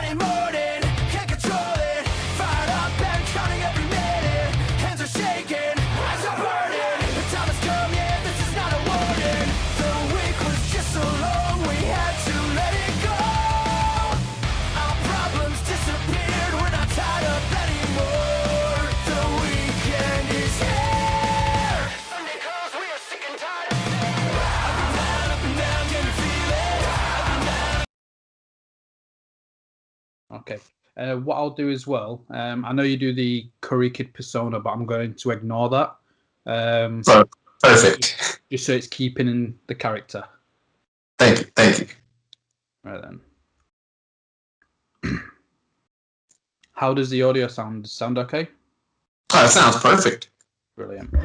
Friday morning, can't control it. Fired up and counting every minute. Hands are shaking, eyes are burning. The time has come, yeah, this is not a warning. The week was just so long, we had to let it go. Our problems disappeared, we're not tied up anymore. The weekend is here. Sunday calls, we are sick and tired of it. Up and down, can you feel it? Up and down. Okay. What I'll do as well, I know you do the Curry Kid persona, but I'm going to ignore that. Perfect. Just so it's keeping in the character. Thank you. Right then. How does the audio sound? Sound okay? Oh, it sounds perfect. Brilliant.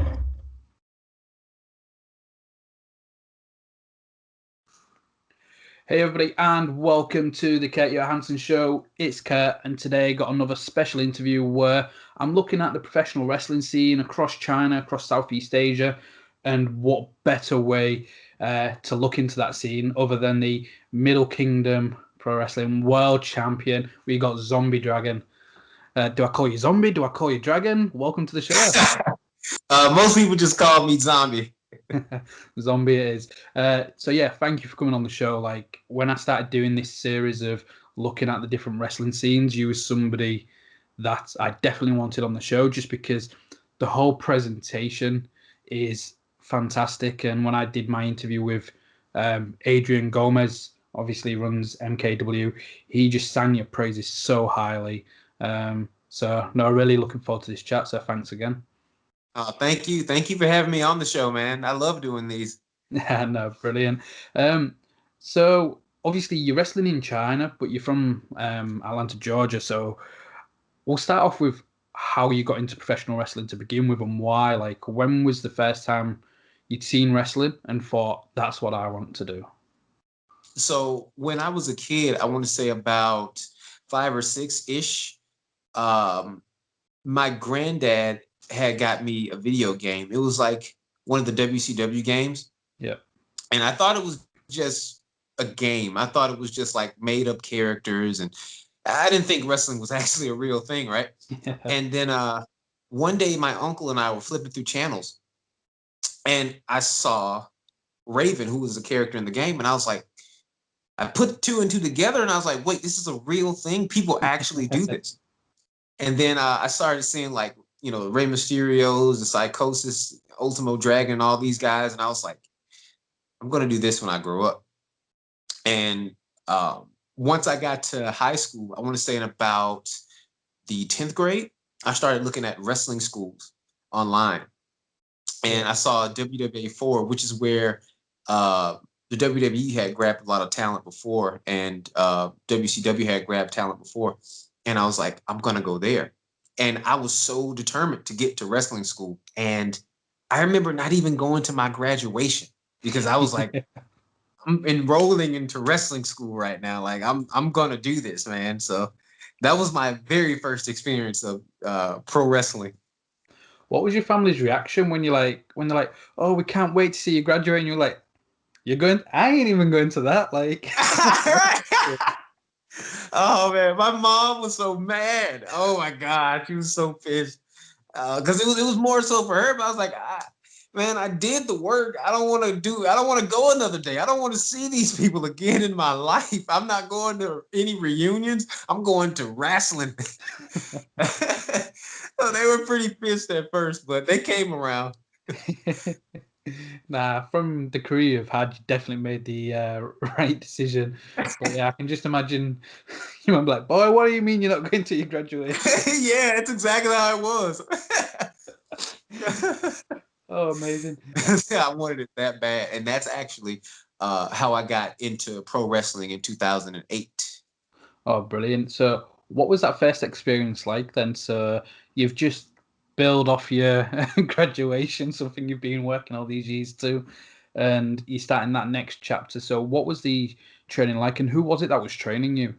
Hey everybody, and welcome to the Kurt Johansson Show. It's Kurt, and today I got another special interview where I'm looking at the professional wrestling scene across China, across Southeast Asia, and what better way to look into that scene other than the Middle Kingdom Pro Wrestling World Champion. We got Zombie Dragon. Do I call you Zombie? Do I call you Dragon? Welcome to the show. Most people just call me Zombie. Zombie it is. So yeah, thank you for coming on the show. Like when I started doing this series of looking at the different wrestling scenes, you was somebody that I definitely wanted on the show just because the whole presentation is fantastic. And when I did my interview with Adrian Gomez, obviously runs MKW, he just sang your praises so highly. So no, really looking forward to this chat. So thanks again. Thank you. Thank you for having me on the show, man. I love doing these. Yeah, no, brilliant. So obviously you're wrestling in China, but you're from Atlanta, Georgia. So we'll start off with how you got into professional wrestling to begin with and why. Like, when was the first time you'd seen wrestling and thought, that's what I want to do? So when I was a kid, I want to say about 5 or 6-ish, my granddad had got me a video game. It was like one of the WCW games. Yeah. And I thought it was just a game. I thought it was just like made up characters. And I didn't think wrestling was actually a real thing, right? Yeah. And then one day my uncle and I were flipping through channels and I saw Raven, who was a character in the game. And I was like, I put 2 and 2 together and I was like, wait, this is a real thing? People actually do this. And then I started seeing like, you know, Rey Mysterio's, the Psychosis, Ultimo Dragon, all these guys. And I was like, I'm going to do this when I grow up. And once I got to high school, I want to say in about the 10th grade, I started looking at wrestling schools online. And I saw WWA 4, which is where the WWE had grabbed a lot of talent before, and WCW had grabbed talent before. And I was like, I'm going to go there. And I was so determined to get to wrestling school. And I remember not even going to my graduation because I was like, I'm enrolling into wrestling school right now. Like I'm going to do this, man. So that was my very first experience of pro wrestling. What was your family's reaction when they're like, oh, we can't wait to see you graduate? And you're like, you're going? I ain't even going to that. Like, oh man, my mom was so mad. Oh my God, she was so pissed because it was more so for her. But I was like, man, I did the work. I don't want to go another day. I don't want to see these people again in my life. I'm not going to any reunions. I'm going to wrestling. So they were pretty pissed at first, but they came around. Nah, from the career you've had, you definitely made the right decision. But yeah, I can just imagine you might be like, boy, what do you mean you're not going to your graduation? Yeah, that's exactly how it was. Oh, amazing. I wanted it that bad. And that's actually how I got into pro wrestling in 2008. Oh, brilliant. So what was that first experience like then? So you've just built off your graduation, something you've been working all these years to, and you're starting that next chapter. So what was the training like, and who was it that was training you?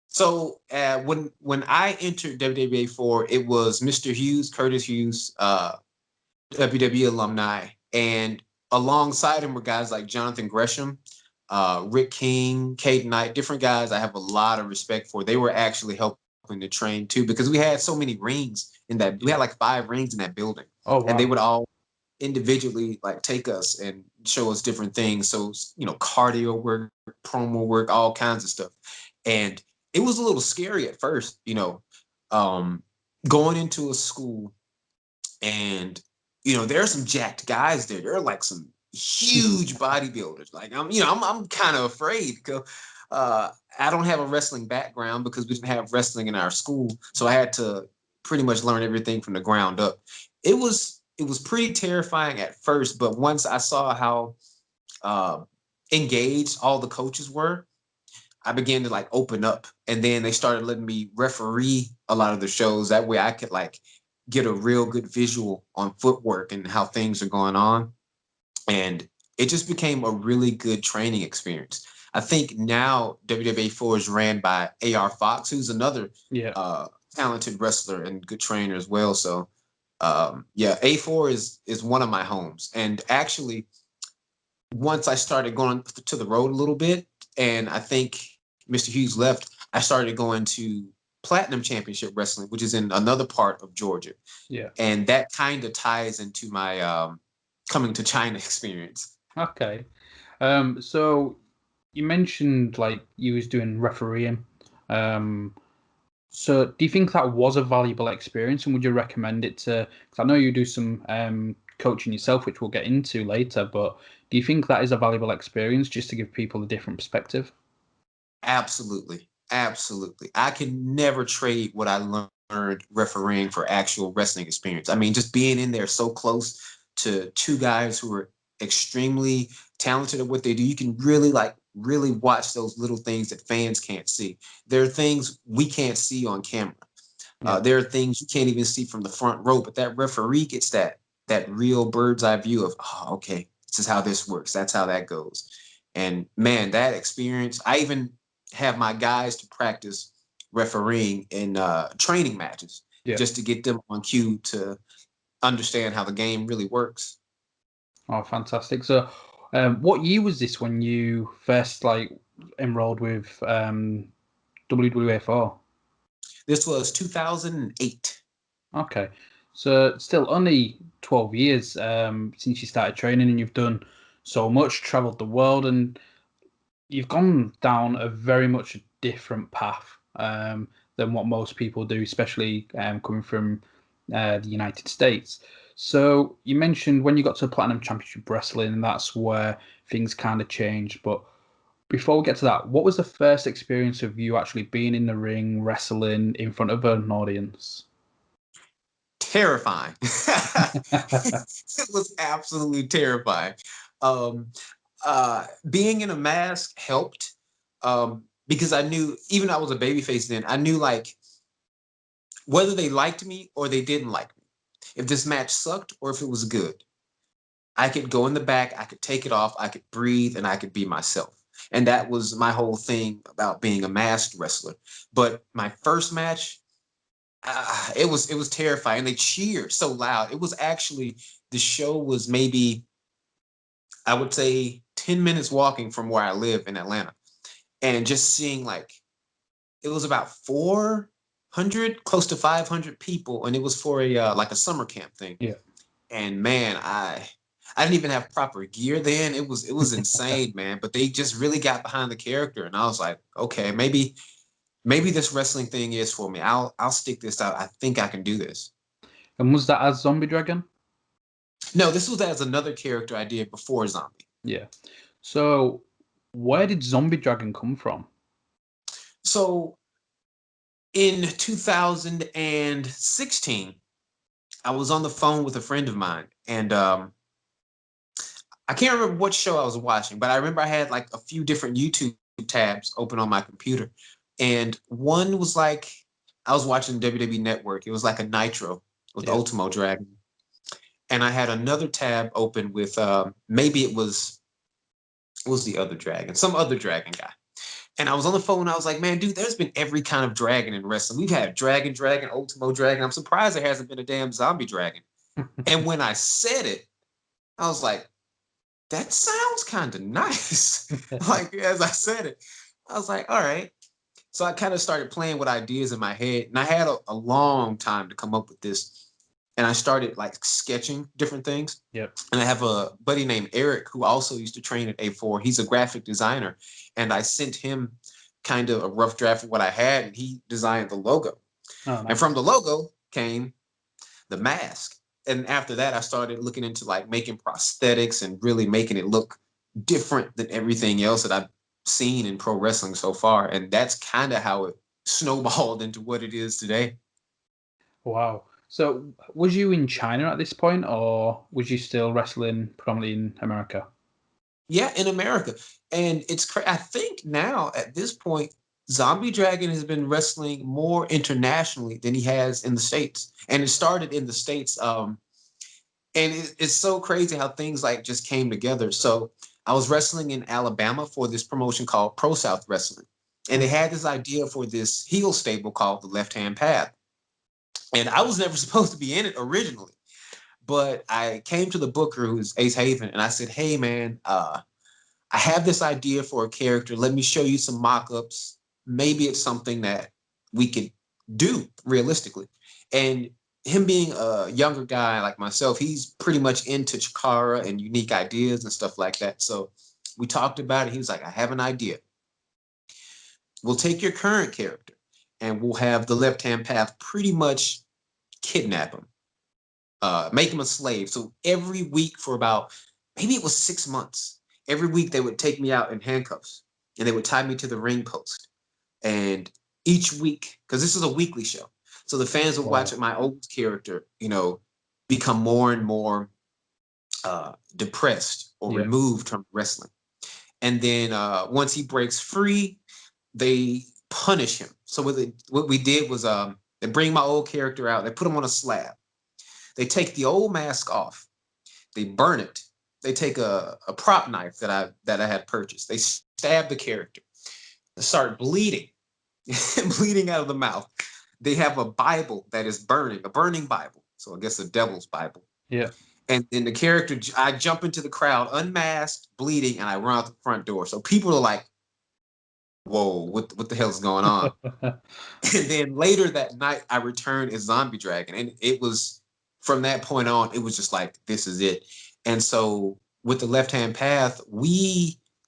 So when I entered WWA 4, it was Mr. Hughes, Curtis Hughes, WWE alumni, and alongside him were guys like Jonathan Gresham, Rick King, Caden Knight, different guys I have a lot of respect for. They were actually helping to train too, because we had so many rings in that. We had like 5 rings in that building, Oh wow. and they would all individually like take us and show us different things. So, cardio work, promo work, all kinds of stuff. And it was a little scary at first, going into a school, and there are some jacked guys there. There are like some huge bodybuilders. Like I'm kind of afraid because I don't have a wrestling background because we didn't have wrestling in our school, so I had to pretty much learn everything from the ground up. It was pretty terrifying at first, but once I saw how engaged all the coaches were, I began to like open up, and then they started letting me referee a lot of the shows. That way I could like get a real good visual on footwork and how things are going on. And it just became a really good training experience. I think now WWA 4 is ran by AR Fox, who's another talented wrestler and good trainer as well. So A4 is one of my homes. And actually, once I started going to the road a little bit, and I think Mr. Hughes left, I started going to Platinum Championship Wrestling, which is in another part of Georgia. Yeah. And that kind of ties into my coming to China experience. Okay. So you mentioned like you was doing refereeing. So do you think that was a valuable experience, and would you recommend it to? Because I know you do some coaching yourself, which we'll get into later. But do you think that is a valuable experience just to give people a different perspective? Absolutely. Absolutely. I can never trade what I learned refereeing for actual wrestling experience. I mean, just being in there so close to 2 guys who are extremely talented at what they do, you can really watch those little things that fans can't see. There are things we can't see on camera. There are things you can't even see from the front row, but that referee gets that real bird's eye view of, oh, okay, this is how this works. That's how that goes. And man, that experience, I even have my guys to practice refereeing in training matches just to get them on cue to understand how the game really works. Oh, fantastic. So what year was this when you first like enrolled with WWA 4? This was 2008. Okay. So still only 12 years since you started training, and you've done so much, traveled the world, and you've gone down a very much different path than what most people do, especially coming from the United States. So you mentioned when you got to Platinum Championship Wrestling, and that's where things kind of changed. But before we get to that, what was the first experience of you actually being in the ring, wrestling in front of an audience? Terrifying. It was absolutely terrifying. Um, Being in a mask helped because I knew, even though I was a babyface then, I knew like whether they liked me or they didn't like me. If this match sucked or if it was good, I could go in the back, I could take it off, I could breathe, and I could be myself. And that was my whole thing about being a masked wrestler. But my first match, it was terrifying. They cheered so loud. It was actually, the show was maybe, I would say, 10 minutes walking from where I live in Atlanta, and just seeing like, it was about 400, close to 500 people, and it was for a like a summer camp thing. Yeah. And man, I didn't even have proper gear then. It was insane, man. But they just really got behind the character, and I was like, okay, maybe this wrestling thing is for me. I'll stick this out. I think I can do this. And was that as Zombie Dragon? No, this was as another character I did before Zombie. Yeah. So where did Zombie Dragon come from? So in 2016, I was on the phone with a friend of mine, and I can't remember what show I was watching, but I remember I had like a few different YouTube tabs open on my computer. And one was like, I was watching WWE Network. It was like a Nitro with Ultimo Dragon. And I had another tab open with maybe it was the other dragon, some other dragon guy. And I was on the phone. I was like, man, dude, there's been every kind of dragon in wrestling. We've had Dragon, Ultimo Dragon. I'm surprised there hasn't been a damn zombie dragon. And when I said it, I was like, that sounds kind of nice. Like, as I said it, I was like, all right. So I kind of started playing with ideas in my head, and I had a long time to come up with this. And I started like sketching different things. Yep. And I have a buddy named Eric who also used to train at A4. He's a graphic designer, and I sent him kind of a rough draft of what I had, and he designed the logo. Oh, And nice. from the logo came the mask. And after that, I started looking into like making prosthetics and really making it look different than everything else that I've seen in pro wrestling so far. And that's kind of how it snowballed into what it is today. Wow. So, was you in China at this point, or was you still wrestling predominantly in America? Yeah, in America. And I think now at this point, Zombie Dragon has been wrestling more internationally than he has in the States. And it started in the States. And it's so crazy how things like just came together. So I was wrestling in Alabama for this promotion called Pro South Wrestling. And they had this idea for this heel stable called the Left Hand Path. And I was never supposed to be in it originally. But I came to the booker, who's Ace Haven, and I said, hey, man, I have this idea for a character. Let me show you some mock-ups. Maybe it's something that we could do realistically. And him being a younger guy like myself, he's pretty much into Chikara and unique ideas and stuff like that. So we talked about it. He was like, I have an idea. We'll take your current character and we'll have the left-hand path pretty much kidnap him, make him a slave. So every week for about, maybe it was 6 months, every week they would take me out in handcuffs and they would tie me to the ring post. And each week, because this is a weekly show, so the fans would watch my old character, become more and more depressed or removed from wrestling. And then once he breaks free, they punish him. So what we did was they bring my old character out, they put him on a slab. They take the old mask off, they burn it. They take a prop knife that I had purchased. They stab the character, they start bleeding, bleeding out of the mouth. They have a Bible that is burning, a burning Bible. So I guess a devil's Bible. Yeah. And then the character, I jump into the crowd, unmasked, bleeding, and I run out the front door. So people are like, whoa, what the hell's going on? And then later that night, I returned as Zombie Dragon. And it was, from that point on, it was just like, this is it. And so with the Left Hand Path,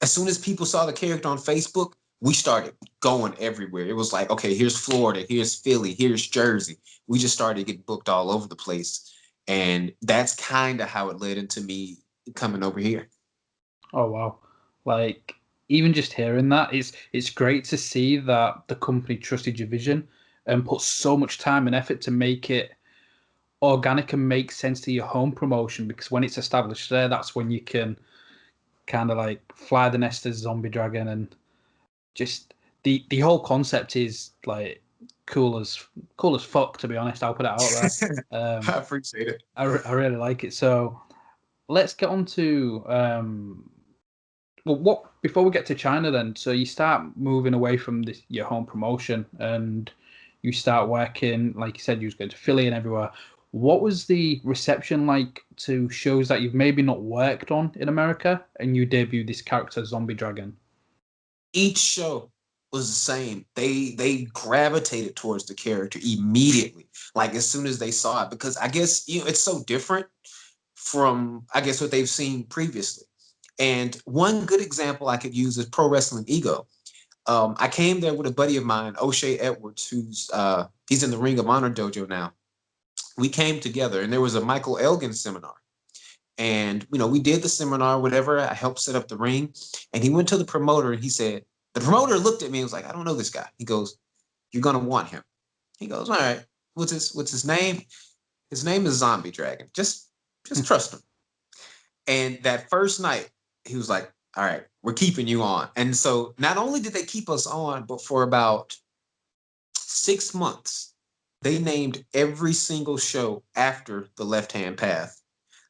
as soon as people saw the character on Facebook, we started going everywhere. It was like, okay, here's Florida, here's Philly, here's Jersey. We just started getting booked all over the place. And that's kind of how it led into me coming over here. Oh, wow. Like, even just hearing that, it's great to see that the company trusted your vision and put so much time and effort to make it organic and make sense to your home promotion, because when it's established there, that's when you can kind of like fly the nest as Zombie Dragon, and just the whole concept is like cool as fuck, to be honest. I'll put it out there. I appreciate it. I really like it. So let's get on to what before we get to China then. So you start moving away from your home promotion and you start working, like you said, you was going to Philly and everywhere. What was the reception like to shows that you've maybe not worked on in America and you debut this character, Zombie Dragon? Each show was the same. They gravitated towards the character immediately, like as soon as they saw it, because I guess it's so different from what they've seen previously. And one good example I could use is Pro Wrestling Ego. I came there with a buddy of mine, O'Shea Edwards, who's he's in the Ring of Honor dojo now. We came together, and there was a Michael Elgin seminar. And, we did the seminar, whatever. I helped set up the ring. And he went to the promoter and he said, the promoter looked at me and was like, I don't know this guy. He goes, you're going to want him. He goes, all right, what's his name? His name is Zombie Dragon. Just trust him. And that first night, he was like, all right, we're keeping you on. And so not only did they keep us on, but for about 6 months, they named every single show after the Left Hand Path.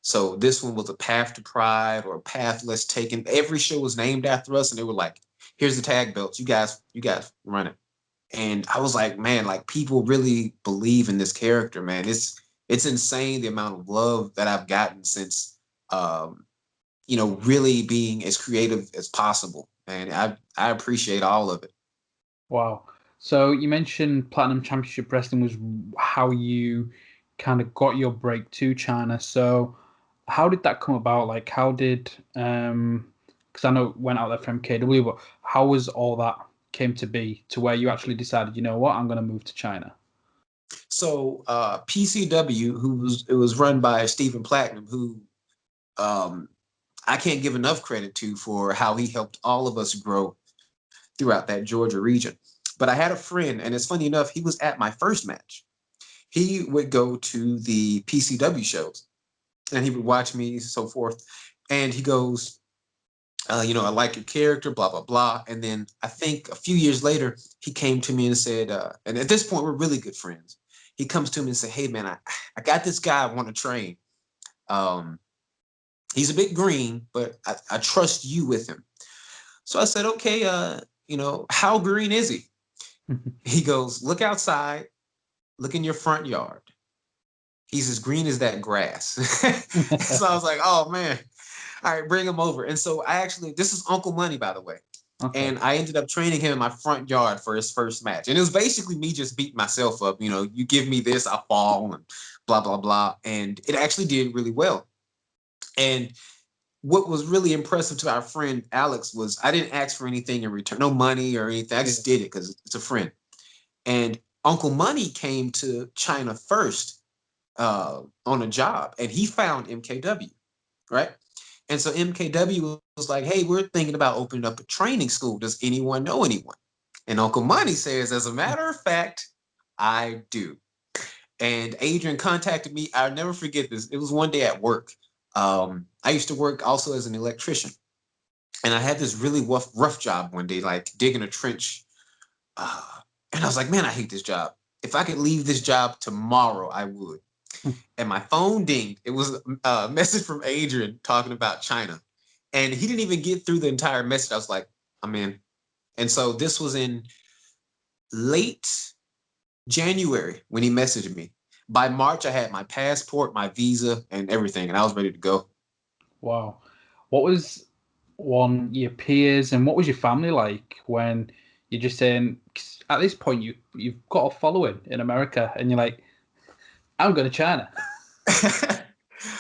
So this one was a Path to Pride or a Path Less Taken. Every show was named after us, and they were like, here's the tag belts. You guys run it. And I was like, man, like people really believe in this character, man. It's insane the amount of love that I've gotten since really being as creative as possible. And I appreciate all of it. Wow. So you mentioned Platinum Championship Wrestling was how you kind of got your break to China. So how did that come about? Like, how did because I know it went out there from MKW, but how was all that came to be to where you actually decided, you know what, I'm going to move to China? So PCW, it was run by Stephen Platinum, who I can't give enough credit to for how he helped all of us grow throughout that Georgia region. But I had a friend, and it's funny enough, he was at my first match. He would go to the PCW shows, and he would watch me, so forth. And he goes, I like your character, blah, blah, blah. And then I think a few years later, he came to me and said, and at this point, we're really good friends. He comes to me and said, hey, man, I got this guy I want to train. He's a bit green, but I trust you with him. So I said, okay, how green is he? He goes, look outside, look in your front yard. He's as green as that grass. So I was like, oh man, all right, bring him over. And so this is Uncle Money, by the way. Okay. And I ended up training him in my front yard for his first match. And it was basically me just beating myself up. You give me this, I fall and blah, blah, blah. And it actually did really well. And what was really impressive to our friend Alex was I didn't ask for anything in return, no money or anything. I just did it because it's a friend. And Uncle Money came to China first on a job, and he found MKW, right? And so MKW was like, hey, we're thinking about opening up a training school. Does anyone know anyone? And Uncle Money says, as a matter of fact, I do. And Adrian contacted me. I'll never forget this. It was one day at work. I used to work also as an electrician. And I had this really rough job one day, like digging a trench. And I was like, man, I hate this job. If I could leave this job tomorrow, I would. And my phone dinged. It was a message from Adrian talking about China. And he didn't even get through the entire message. I was like, I'm in. And so this was in late January when he messaged me. By March, I had my passport, my visa, and everything, and I was ready to go. Wow. What was your peers and what was your family like when you're just saying, 'cause at this point you've got a following in America and you're like, I'm going to China.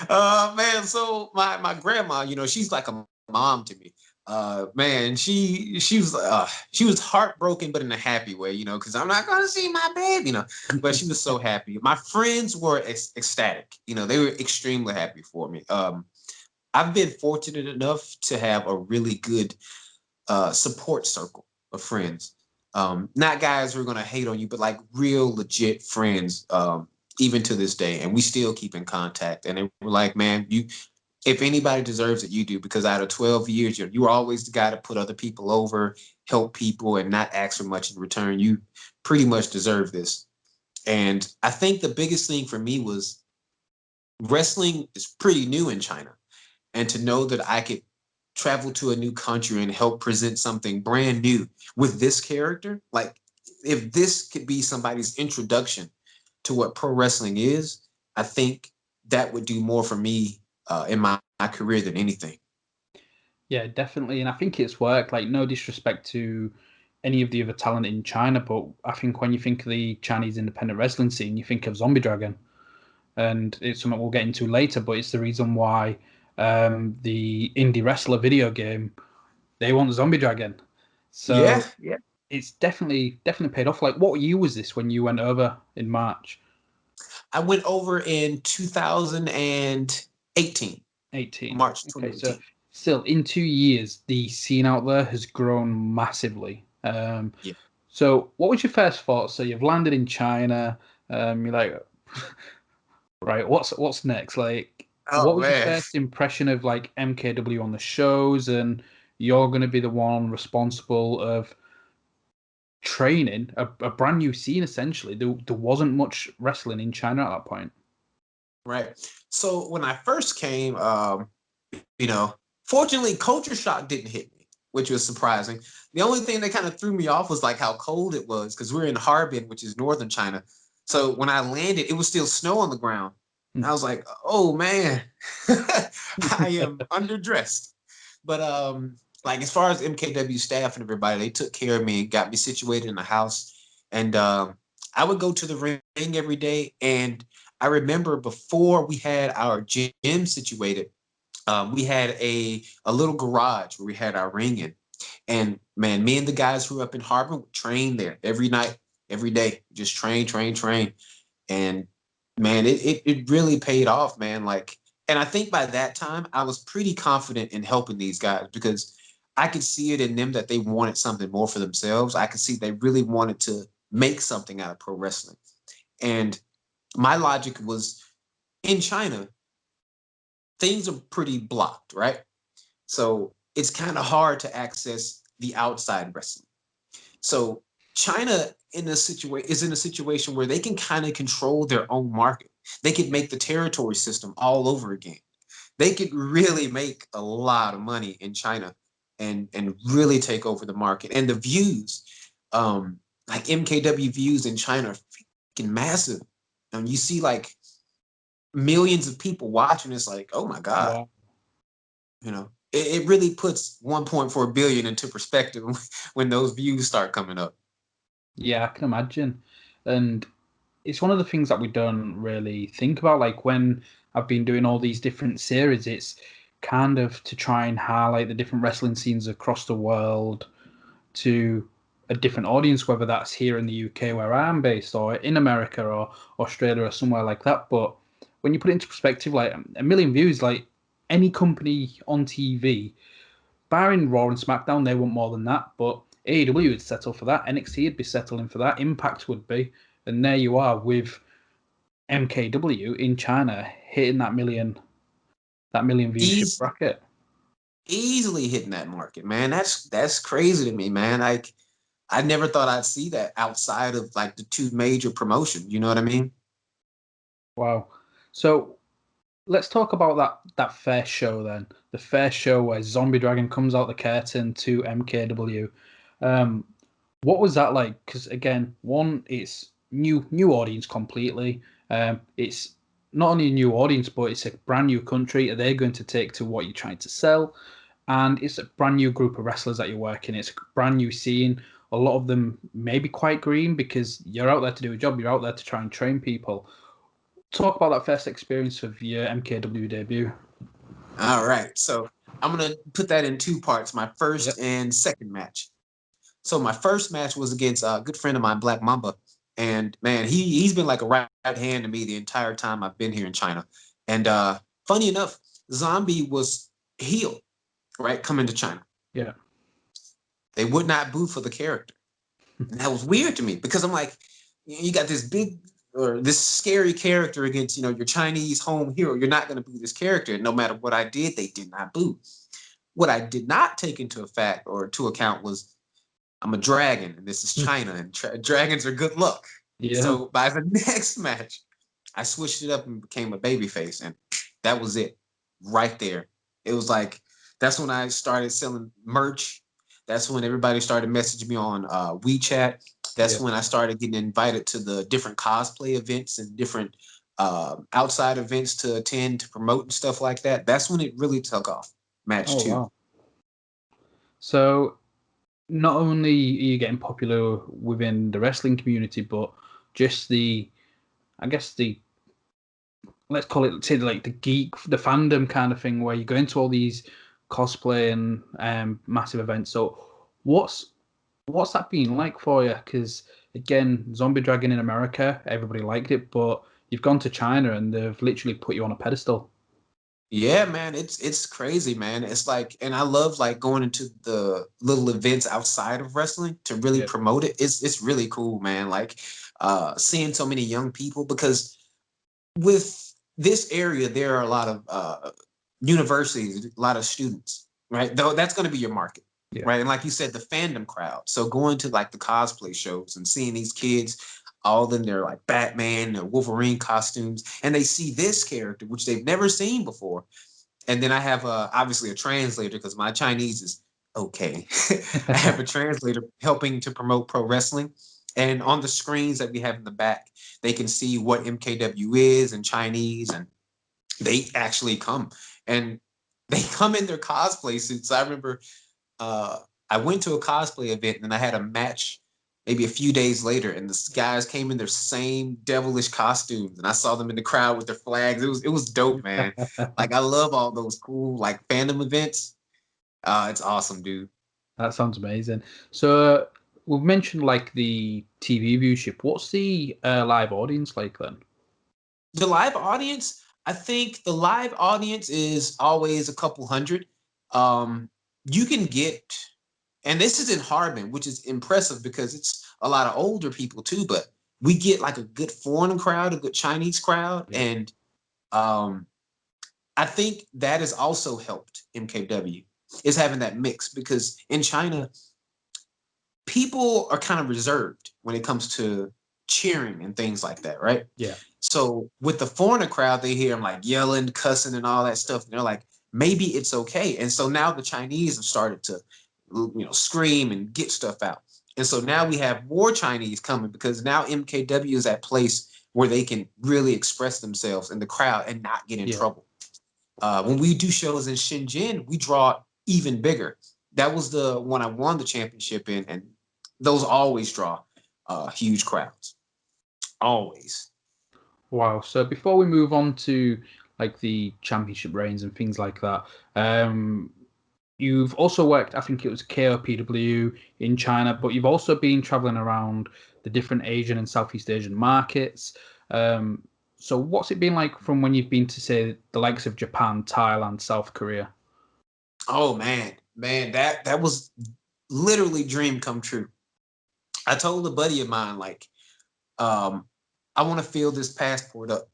Man, so my grandma, she's like a mom to me. Man, she was heartbroken, but in a happy way, because I'm not gonna see my baby, but she was so happy. My friends were ecstatic, they were extremely happy for me. I've been fortunate enough to have a really good support circle of friends. Not guys who are gonna hate on you, but like real legit friends. Even to this day, and we still keep in contact. And they were like, man, if anybody deserves it, you do, because out of 12 years, you were always the guy to put other people over, help people, and not ask for much in return. You pretty much deserve this. And I think the biggest thing for me was wrestling is pretty new in China. And to know that I could travel to a new country and help present something brand new with this character, like if this could be somebody's introduction to what pro wrestling is, I think that would do more for me in my career than anything. Yeah, definitely. And I think it's worked. Like, no disrespect to any of the other talent in China, but I think when you think of the Chinese independent wrestling scene, you think of Zombie Dragon. And it's something we'll get into later, but it's the reason why the indie wrestler video game, they want Zombie Dragon. So Yeah. it's definitely paid off. Like, what year was this when you went over in March? I went over in 2018. 18. March Okay, so 2018. still in 2 years, the scene out there has grown massively. Yeah. So what was your first thought? So you've landed in China. You're like, right, what's next? Like, what Oh was your man. first impression of like MKW on the shows? And you're going to be the one responsible of training a brand new scene. Essentially, there wasn't much wrestling in China at that point. Right. So when I first came, fortunately, culture shock didn't hit me, which was surprising. The only thing that kind of threw me off was like how cold it was because we're in Harbin, which is northern China. So when I landed, it was still snow on the ground, And I was like, oh man, I am underdressed. But like as far as MKW staff and everybody, they took care of me and got me situated in the house. And I would go to the ring every day. And I remember before we had our gym situated, we had a little garage where we had our ring in. And man, me and the guys who were up in Harbor would train there every night, every day, just train. And man, it really paid off, man. Like, and I think by that time I was pretty confident in helping these guys because I could see it in them that they wanted something more for themselves. I could see they really wanted to make something out of pro wrestling. And my logic was in China, things are pretty blocked, right? So it's kind of hard to access the outside wrestling. So China is in a situation where they can kind of control their own market. They could make the territory system all over again. They could really make a lot of money in China and really take over the market. And the views, like MKW views in China are freaking massive. And you see like millions of people watching. It's like, oh my God. Wow. You know, it really puts 1.4 billion into perspective when those views start coming up. Yeah, I can imagine. And it's one of the things that we don't really think about. Like when I've been doing all these different series, it's kind of to try and highlight the different wrestling scenes across the world to a different audience, whether that's here in the UK where I'm based or in America or Australia or somewhere like that. But when you put it into perspective, like a million views, like any company on TV, barring Raw and SmackDown, they want more than that. But AEW would settle for that. NXT would be settling for that. Impact would be. And there you are with MKW in China hitting that million viewership bracket. Easily hitting that market, man. That's crazy to me, man. Like I never thought I'd see that outside of like the two major promotions. You know what I mean? Wow. So let's talk about that first show then. The first show where Zombie Dragon comes out the curtain to MKW. What was that like? Because again, one, it's new audience completely. It's not only a new audience, but it's a brand new country. Are they going to take to what you're trying to sell? And it's a brand new group of wrestlers that you're working. It's a brand new scene. A lot of them may be quite green because you're out there to do a job. You're out there to try and train people. Talk about that first experience of your MKW debut. All right. So I'm gonna put that in two parts: my first and second match. So my first match was against a good friend of mine, Black Mamba, and man, he's been like a right hand to me the entire time I've been here in China. And funny enough, Zombie was heel, right, coming to China. Yeah. They would not boo for the character. And that was weird to me because I'm like, you got this big or this scary character against, your Chinese home hero. You're not going to boo this character. And no matter what I did, they did not boo. What I did not take into account was I'm a dragon and this is China and dragons are good luck. Yeah. So by the next match, I switched it up and became a babyface. And that was it right there. It was like, that's when I started selling merch. That's when everybody started messaging me on WeChat. That's when I started getting invited to the different cosplay events and different outside events to attend, to promote and stuff like that. That's when it really took off. Match 2. Wow. So not only are you getting popular within the wrestling community, but just let's call it, say, like the fandom kind of thing, where you go into all these cosplay and massive events. So what's that been like for you? Because again, Zombie Dragon in America, everybody liked it, but you've gone to China and they've literally put you on a pedestal. Yeah, man, it's crazy, man. It's like, and I love like going into the little events outside of wrestling to really promote it. It's really cool, man. Like seeing so many young people, because with this area there are a lot of universities, a lot of students, right? Though that's going to be your market, right? And like you said, the fandom crowd. So going to like the cosplay shows and seeing these kids all in their like Batman or Wolverine costumes, and they see this character, which they've never seen before. And then I have obviously a translator because my Chinese is okay. I have a translator helping to promote pro wrestling. And on the screens that we have in the back, they can see what MKW is in Chinese, and they actually come and they come in their cosplay suits. I remember I went to a cosplay event and I had a match maybe a few days later, and the guys came in their same devilish costumes, and I saw them in the crowd with their flags. It was dope, man. Like, I love all those cool like fandom events. It's awesome, dude. That sounds amazing. So we've mentioned like the TV viewership. What's the live audience like then? The live audience, I think the live audience is always a couple hundred. You can get, and this is in Hardman, which is impressive because it's a lot of older people too, but we get like a good foreign crowd, a good Chinese crowd. Yeah. And I think that has also helped MKW, is having that mix, because in China, people are kind of reserved when it comes to cheering and things like that, right? Yeah. So with the foreigner crowd, they hear them like yelling, cussing, and all that stuff. And they're like, maybe it's okay. And so now the Chinese have started to, scream and get stuff out. And so now we have more Chinese coming, because now MKW is that place where they can really express themselves in the crowd and not get in trouble. When we do shows in Shenzhen, we draw even bigger. That was the one I won the championship in, and those always draw huge crowds. Always. Wow. So before we move on to like the championship reigns and things like that, you've also worked, I think it was KOPW in China, but you've also been traveling around the different Asian and Southeast Asian markets. So what's it been like from when you've been to, say, the likes of Japan, Thailand, South Korea? Oh man, that was literally dream come true. I told a buddy of mine, like, I want to fill this passport up.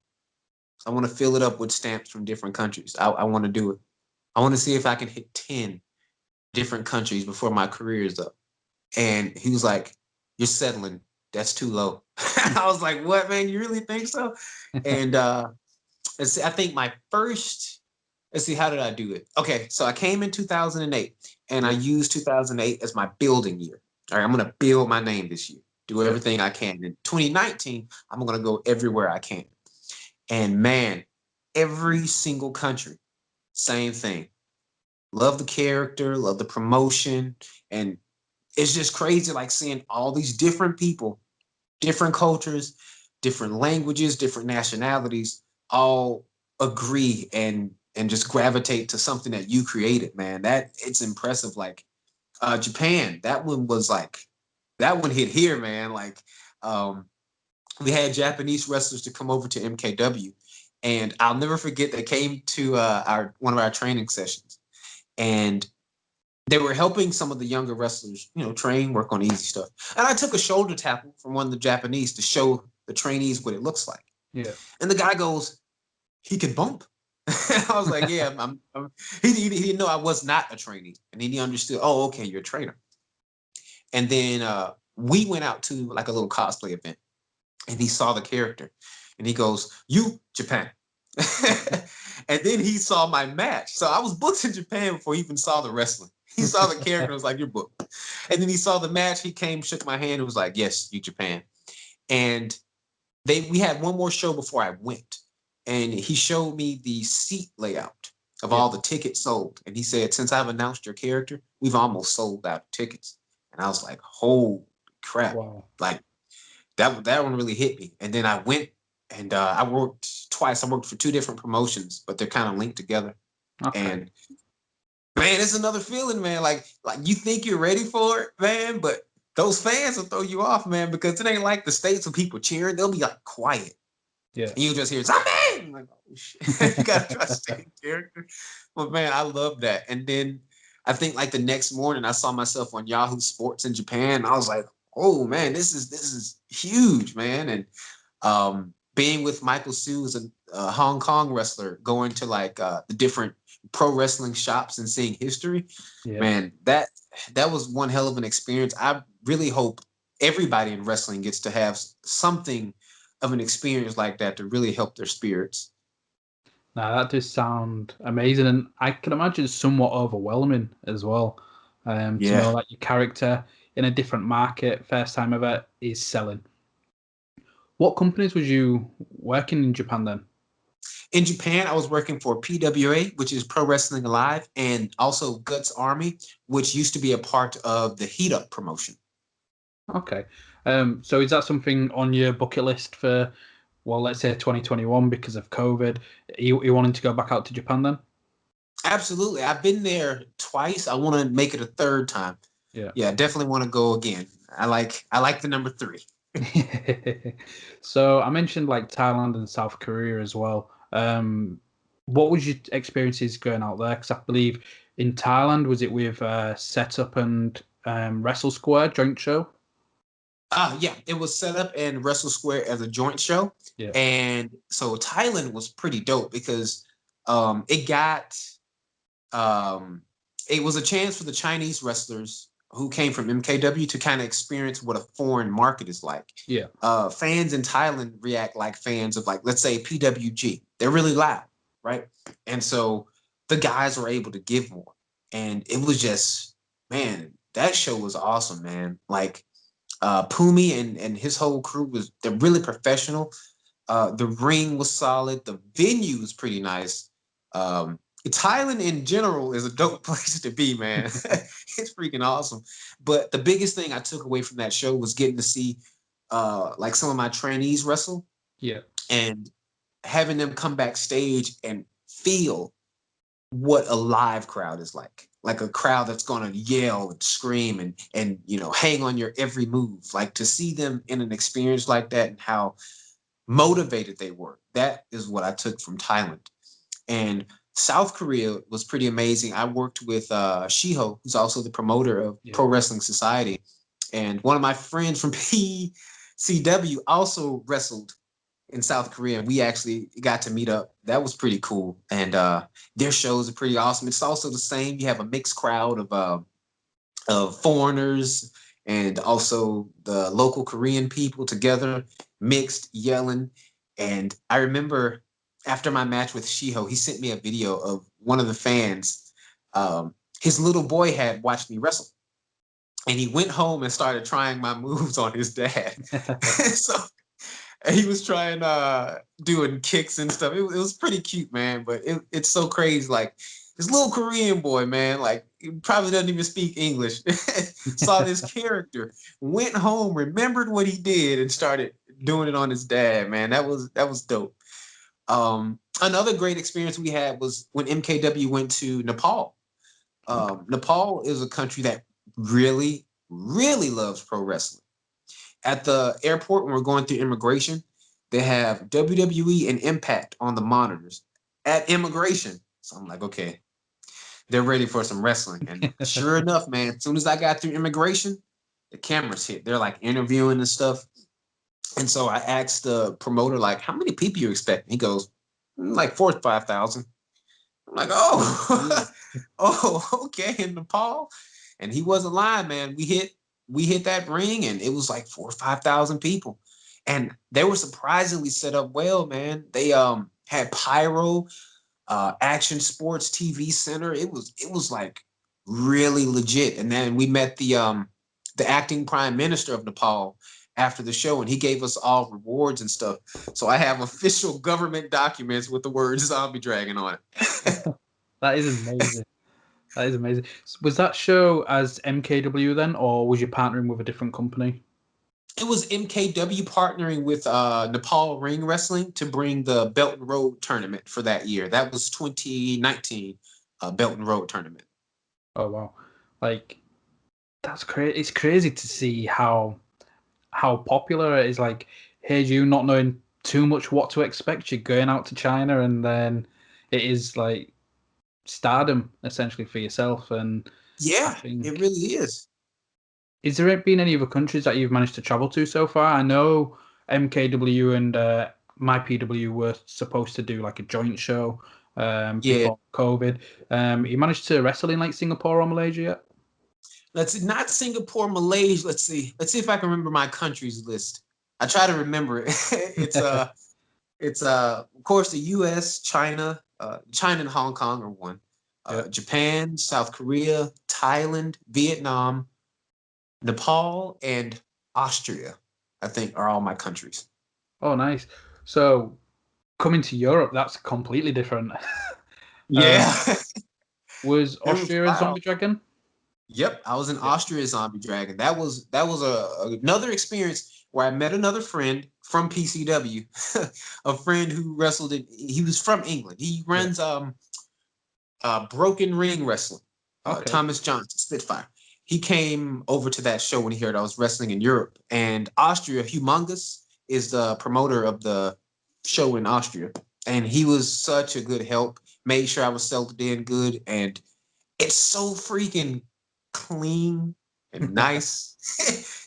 I want to fill it up with stamps from different countries. I want to do it. I want to see if I can hit 10 different countries before my career is up. And he was like, "You're settling. That's too low." I was like, "What, man? You really think so?" And I think my first, let's see, how did I do it? Okay, so I came in 2008, and I used 2008 as my building year. All right, I'm going to build my name this year, do everything I can. In 2019, I'm going to go everywhere I can. And man, every single country, same thing. Love the character, love the promotion. And it's just crazy, like, seeing all these different people, different cultures, different languages, different nationalities, all agree and just gravitate to something that you created, man. That it's impressive. Like, Japan, that one hit here, man. Like, we had Japanese wrestlers to come over to MKW, and I'll never forget, they came to one of our training sessions, and they were helping some of the younger wrestlers, train, work on easy stuff. And I took a shoulder tackle from one of the Japanese to show the trainees what it looks like. Yeah. And the guy goes, "He can bump." I was like, "Yeah." He didn't know I was not a trainee, and he understood. Oh, okay, you're a trainer. And then we went out to like a little cosplay event, and he saw the character, and he goes, "You, Japan." And then he saw my match. So I was booked in Japan before he even saw the wrestling. He saw the character and was like, "You're booked." And then he saw the match. He came, shook my hand, and was like, "Yes, you, Japan." And we had one more show before I went. And he showed me the seat layout of all the tickets sold. And he said, "Since I've announced your character, we've almost sold out tickets." And I was like, "Holy crap." Wow. Like, that one really hit me. And then I went, and I worked twice. I worked for two different promotions, but they're kind of linked together. Okay. And man, it's another feeling, man. Like you think you're ready for it, man, but those fans will throw you off, man, because it ain't like the States with people cheering. They'll be like quiet. Yeah. And you just hear something. Like, oh shit. You gotta try to stay in character. But man, I love that. And then I think like the next morning I saw myself on Yahoo Sports in Japan. And I was like, "Oh man, this is huge, man." And being with Michael Sue as a Hong Kong wrestler, going to like the different pro wrestling shops and seeing history, man, that was one hell of an experience. I really hope everybody in wrestling gets to have something of an experience like that to really help their spirits. Now that does sound amazing, and I can imagine somewhat overwhelming as well. To know that your character in a different market, first time ever, is selling. What companies was you working in Japan then? In Japan, I was working for PWA, which is Pro Wrestling Alive, and also Guts Army, which used to be a part of the Heat Up promotion. Okay. So is that something on your bucket list for, well, let's say 2021 because of COVID? You wanting to go back out to Japan then? Absolutely. I've been there twice. I want to make it a third time. Yeah. Yeah, definitely want to go again. I like the number 3. So I mentioned like Thailand and South Korea as well. What was your experiences going out there? Because I believe in Thailand, was it with Setup and Wrestle Square joint show? Yeah, it was set up in Wrestle Square as a joint show. Yeah. And so Thailand was pretty dope because it got it was a chance for the Chinese wrestlers who came from MKW to kind of experience what a foreign market is like. Yeah. Fans in Thailand react like fans of, like, let's say PWG. They're really loud, right? And so the guys were able to give more. And it was just, man, that show was awesome, man. Like Pumi and his whole crew they're really professional. The ring was solid. The venue was pretty nice. Thailand in general is a dope place to be, man. It's freaking awesome. But the biggest thing I took away from that show was getting to see like some of my trainees wrestle. Yeah. And having them come backstage and feel what a live crowd is like a crowd that's going to yell and scream and hang on your every move. Like, to see them in an experience like that and how motivated they were. That is what I took from Thailand. And South Korea was pretty amazing. I worked with Shiho, who's also the promoter of Pro Wrestling Society. And one of my friends from PCW also wrestled in South Korea. And we actually got to meet up. That was pretty cool. And their shows are pretty awesome. It's also the same. You have a mixed crowd of foreigners and also the local Korean people together, mixed, yelling. And I remember after my match with Shiho, he sent me a video of one of the fans. His little boy had watched me wrestle. And he went home and started trying my moves on his dad. So he was trying doing kicks and stuff. It was pretty cute, man. But it's so crazy. Like, this little Korean boy, man, like, he probably doesn't even speak English. Saw this character, went home, remembered what he did, and started doing it on his dad, man. That was dope. Another great experience we had was when MKW went to Nepal. Nepal is a country that really, really loves pro wrestling. At the airport, when we're going through immigration, they have WWE and Impact on the monitors at immigration. So I'm like, okay, they're ready for some wrestling. And sure enough, man, as soon as I got through immigration, the cameras hit. They're like interviewing and stuff. And so I asked the promoter, like, how many people you expect? He goes, like 4,000 to 5,000. I'm like, oh, oh, okay, in Nepal. And he wasn't lying, man. We hit that ring, and it was like 4,000 or 5,000 people, and they were surprisingly set up well, man. They had pyro, Action Sports TV Center. It was like really legit. And then we met the acting prime minister of Nepal after the show, and he gave us all rewards and stuff. So I have official government documents with the word Zombie Dragon on it. That is amazing. That is amazing. Was that show as MKW then, or was you partnering with a different company? It was MKW partnering with Nepal Ring Wrestling to bring the Belt and Road tournament for that year. That was 2019 Belt and Road tournament. Oh wow! Like, that's crazy. It's crazy to see how popular it is. Like, here's you not knowing too much what to expect. You're going out to China, and then it is like stardom essentially for yourself. And yeah, it really is. Is there been any other countries that you've managed to travel to so far? I know MKW and my PW were supposed to do like a joint show before COVID. You managed to wrestle in like Singapore or Malaysia yet? Let's see, not Singapore, Malaysia. Let's see if I can remember my countries list. I try to remember it. It's of course the U.S., China, China and Hong Kong are one. Japan, South Korea, Thailand, Vietnam, Nepal, and Austria, I think, are all my countries. Oh, nice. So coming to Europe, that's completely different. Yeah. Was It was Austria a wild. zombie dragon? Yep, I was in Austria Zombie Dragon. That was another experience where I met another friend from PCW, a friend who wrestled in. He was from England. He runs Broken Ring Wrestling. Okay. Thomas Johnson, Spitfire. He came over to that show when he heard I was wrestling in Europe. And Austria, Humongous, is the promoter of the show in Austria. And he was such a good help. Made sure I was settled in good. And it's so freaking clean and nice.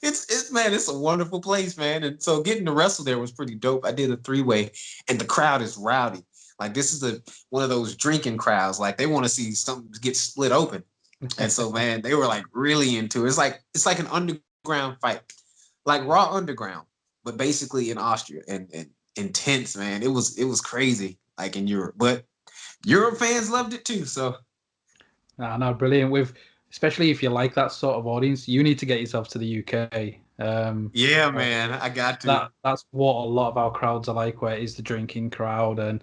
it's man, it's a wonderful place, man. And so getting to wrestle there was pretty dope. I did a 3-way, and the crowd is rowdy. Like this is one of those drinking crowds. Like they want to see something get split open. And so man, they were like really into it. It's like an underground fight, like Raw Underground, but basically in Austria and intense, man. It was crazy, like in Europe. But Europe fans loved it too. So No, brilliant. Especially if you like that sort of audience, you need to get yourself to the UK. yeah, man, I got to. That's what a lot of our crowds are like, where it is the drinking crowd. And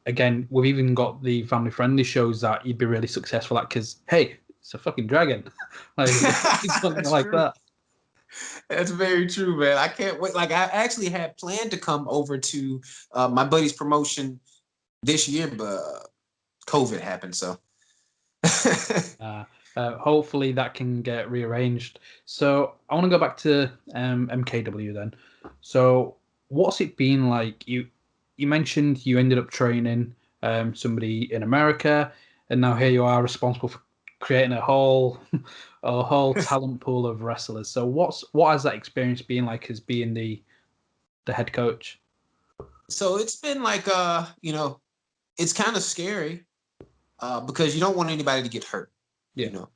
again, we've even got the family friendly shows that you'd be really successful at because hey, it's a fucking dragon. Like it's something That's like true. that. That's very true, man. I can't wait. Like I actually had planned to come over to my buddy's promotion this year, but COVID happened. So Hopefully that can get rearranged. So I want to go back to MKW then. So what's it been like? You mentioned you ended up training somebody in America, and now here you are responsible for creating a whole talent pool of wrestlers. So what has that experience been like as being the head coach? so it's been like it's kind of scary because you don't want anybody to get hurt, Yeah. you know.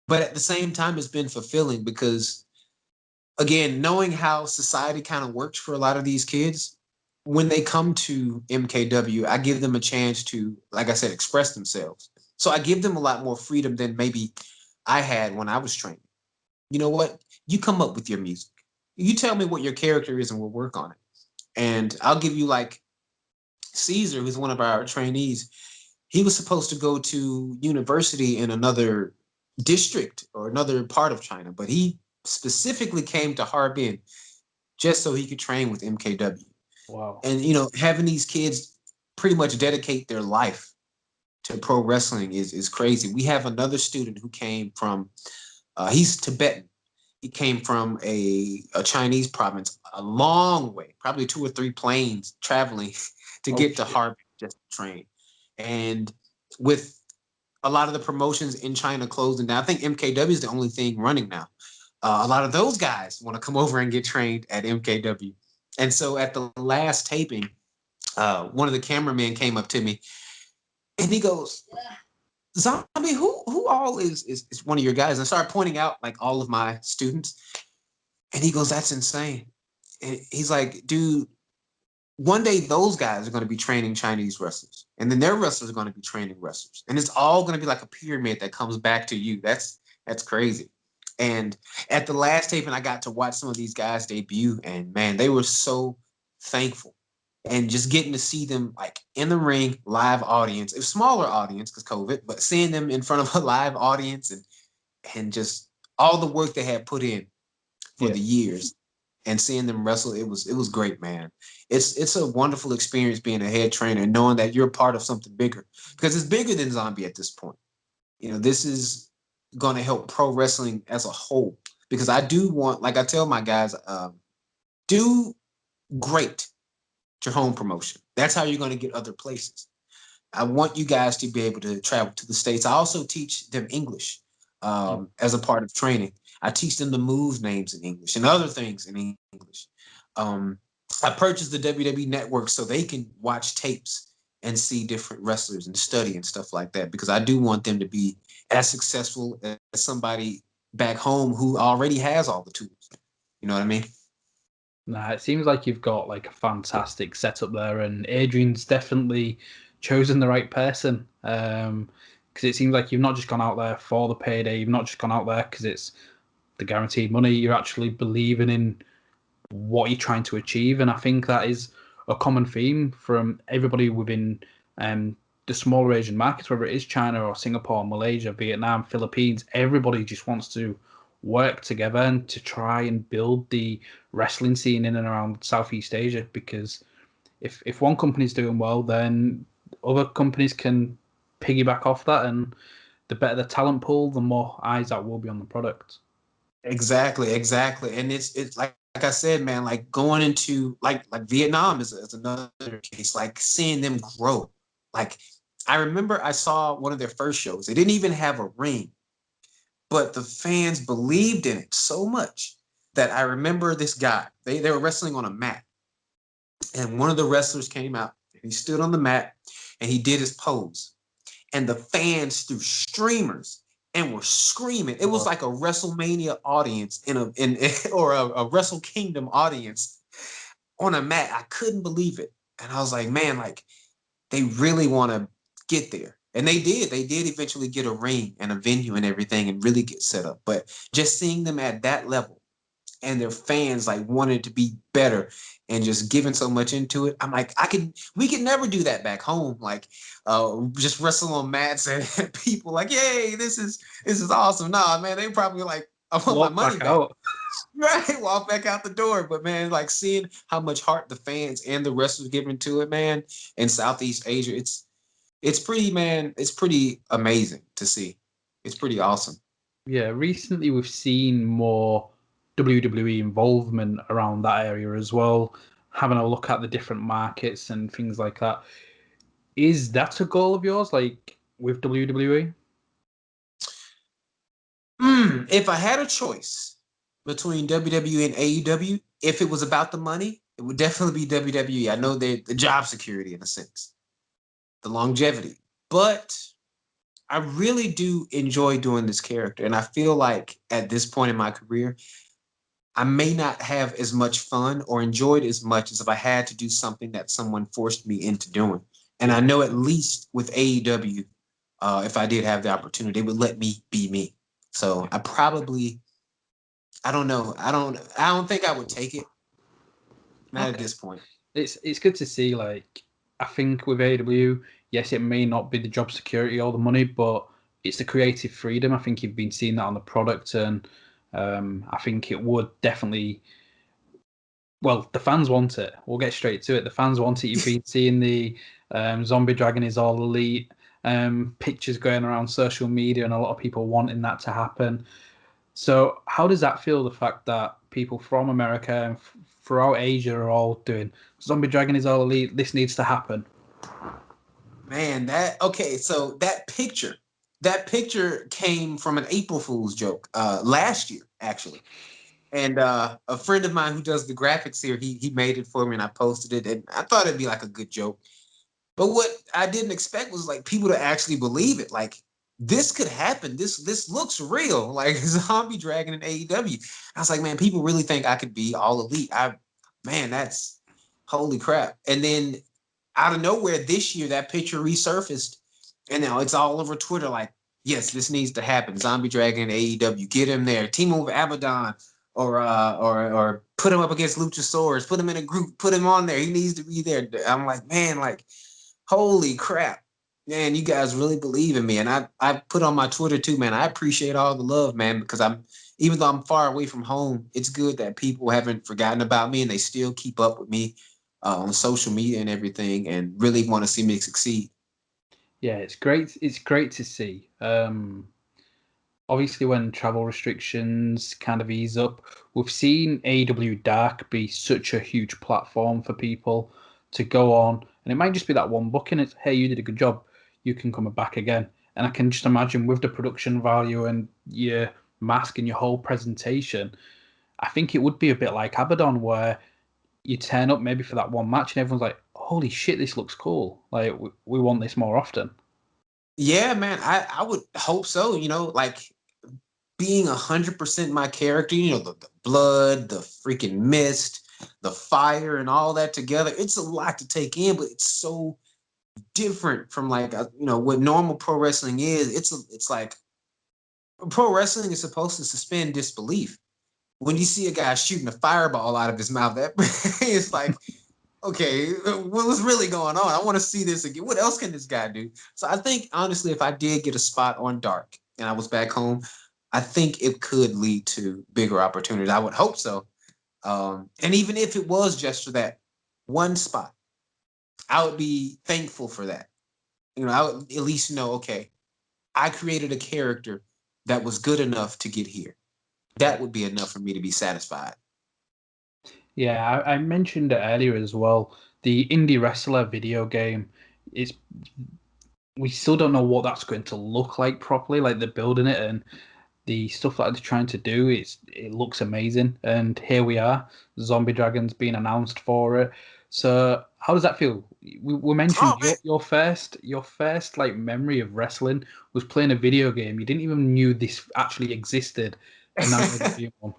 But at the same time, it's been fulfilling because again, knowing how society kind of works for a lot of these kids, when they come to MKW, I give them a chance to, like I said, express themselves. So I give them a lot more freedom than maybe I had when I was training. You know what? You come up with your music. You tell me what your character is and we'll work on it. And I'll give you like Caesar, who's one of our trainees. He was supposed to go to university in another district or another part of China, but he specifically came to Harbin just so he could train with MKW. Wow. And having these kids pretty much dedicate their life to pro wrestling is crazy. We have another student who came from he's Tibetan. He came from a Chinese province, a long way, probably 2 or 3 planes traveling to get to Harbin just to train. And with a lot of the promotions in China closing down, I think MKW is the only thing running now. A lot of those guys want to come over and get trained at MKW. And so at the last taping, one of the cameramen came up to me and he goes, Zombie, who all is one of your guys? And I started pointing out like all of my students. And he goes, that's insane. And he's like, dude, one day those guys are going to be training Chinese wrestlers. And then their wrestlers are going to be training wrestlers. And it's all going to be like a pyramid that comes back to you. That's crazy. And at the last taping, I got to watch some of these guys debut. And man, they were so thankful. And just getting to see them like in the ring, live audience, a smaller audience because COVID, but seeing them in front of a live audience and just all the work they had put in for the years and seeing them wrestle, it was great, man. It's a wonderful experience being a head trainer and knowing that you're part of something bigger because it's bigger than Zombie at this point. This is going to help pro wrestling as a whole because I do want, like I tell my guys, do great your home promotion. That's how you're going to get other places. I want you guys to be able to travel to the States. I also teach them English as a part of training. I teach them the move names in English and other things in English. I purchased the WWE Network so they can watch tapes and see different wrestlers and study and stuff like that because I do want them to be as successful as somebody back home who already has all the tools. You know what I mean? Nah, it seems like you've got like a fantastic setup there, and Adrian's definitely chosen the right person. Because it seems like you've not just gone out there for the payday, you've not just gone out there because it's the guaranteed money. You're actually believing in what you're trying to achieve, and I think that is a common theme from everybody within the smaller Asian markets, whether it is China or Singapore, Malaysia, Vietnam, Philippines. Everybody just wants to work together and to try and build the wrestling scene in and around Southeast Asia, because if one company's doing well, then other companies can piggyback off that, and the better the talent pool, the more eyes that will be on the product. Exactly. And it's like I said, man, like going into like Vietnam is another case, like seeing them grow. Like I remember I saw one of their first shows. They didn't even have a ring, but the fans believed in it so much that I remember this guy. They were wrestling on a mat, and one of the wrestlers came out and he stood on the mat and he did his pose, and the fans threw streamers and were screaming. It was like a WrestleMania audience or a Wrestle Kingdom audience on a mat. I couldn't believe it, and I was like, man, like they really want to get there. And they did. They did eventually get a ring and a venue and everything and really get set up. But just seeing them at that level and their fans like wanted to be better and just giving so much into it, I'm like, we could never do that back home. Like just wrestle on mats and people like, yay, this is awesome. Nah, man, they probably like, I want my money back. Out. Right, walk back out the door. But man, like seeing how much heart the fans and the wrestlers giving to it, man, in Southeast Asia, it's pretty, man, it's pretty amazing to see. It's pretty awesome. Yeah, recently we've seen more WWE involvement around that area as well, having a look at the different markets and things like that. Is that a goal of yours, like with WWE? If I had a choice between WWE and AEW, if it was about the money, it would definitely be WWE. I know the job security in a sense, the longevity, but I really do enjoy doing this character. And I feel like at this point in my career, I may not have as much fun or enjoyed as much as if I had to do something that someone forced me into doing. And I know at least with AEW, if I did have the opportunity, they would let me be me. So I don't know. I don't think I would take it. Not at this point. It's good to see. Like, I think with AEW, yes, it may not be the job security or the money, but it's the creative freedom. I think you've been seeing that on the product, and I think it would definitely. Well, the fans want it. We'll get straight to it. The fans want it. You've been seeing the Zombie Dragon is all elite pictures going around social media, and a lot of people wanting that to happen. So, how does that feel? The fact that people from America and throughout Asia are all doing Zombie Dragon is all elite. This needs to happen. Man, so that picture came from an April Fool's joke last year, actually. And a friend of mine who does the graphics here, he made it for me and I posted it. And I thought it'd be like a good joke. But what I didn't expect was like people to actually believe it. Like this could happen. This looks real. Like Zombie Dragon and AEW. I was like, man, people really think I could be all elite. Man, that's holy crap. And then out of nowhere this year, that picture resurfaced. And now it's all over Twitter. Like, yes, this needs to happen. Zombie Dragon and AEW, get him there. Team over Abaddon. Or put him up against Luchasaurus, put him in a group, put him on there. He needs to be there. I'm like, man, like, holy crap. Man, you guys really believe in me. And I put on my Twitter too, man. I appreciate all the love, man, because even though I'm far away from home, it's good that people haven't forgotten about me and they still keep up with me on social media and everything and really want to see me succeed. Yeah, it's great. It's great to see. Obviously, when travel restrictions kind of ease up, we've seen AEW Dark be such a huge platform for people to go on. And it might just be that one booking. It's, hey, you did a good job. You can come back again. And I can just imagine with the production value and your mask and your whole presentation, I think it would be a bit like Abaddon, where you turn up maybe for that one match and everyone's like, holy shit, this looks cool. Like, we want this more often. Yeah, man, I would hope so. Like being 100% my character, the blood, the freaking mist, the fire, and all that together. It's a lot to take in, but it's so different from like what normal pro wrestling is. It's like pro wrestling is supposed to suspend disbelief. When you see a guy shooting a fireball out of his mouth, that it's like, okay, what was really going on? I want to see this again. What else can this guy do? So I think honestly, if I did get a spot on Dark and I was back home, I think it could lead to bigger opportunities. I would hope so. And even if it was just for that one spot, I would be thankful for that. You know, I would at least know, okay, I created a character that was good enough to get here. That would be enough for me to be satisfied. Yeah, I mentioned it earlier as well. The indie wrestler video game is we still don't know what that's going to look like properly. Like they're building it and the stuff that they're trying to do, it looks amazing. And here we are, Zombie Dragons being announced for it. So how does that feel? We mentioned Oh man, your first like memory of wrestling was playing a video game. You didn't even knew this actually existed, and now you're doing one.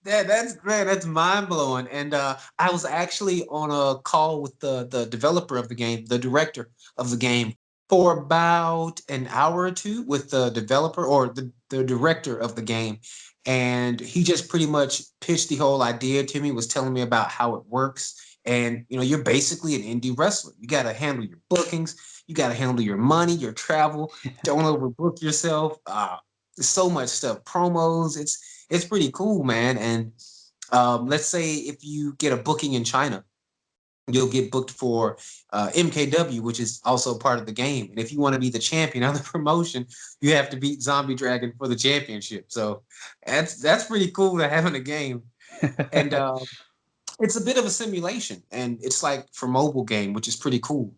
that's great. That's mind blowing. And I was actually on a call with the developer of the game, the director of the game, for about an hour or two with the developer or the director of the game. And he just pretty much pitched the whole idea to me, was telling me about how it works. And you know, you're basically an indie wrestler. You got to handle your bookings, you got to handle your money, your travel. Don't overbook yourself. There's so much stuff, promos. It's pretty cool, man. And let's say if you get a booking in China, you'll get booked for MKW, which is also part of the game. And if you want to be the champion of the promotion, you have to beat Zombie Dragon for the championship. So that's pretty cool to have in the game. And it's a bit of a simulation, and it's like for mobile game, which is pretty cool.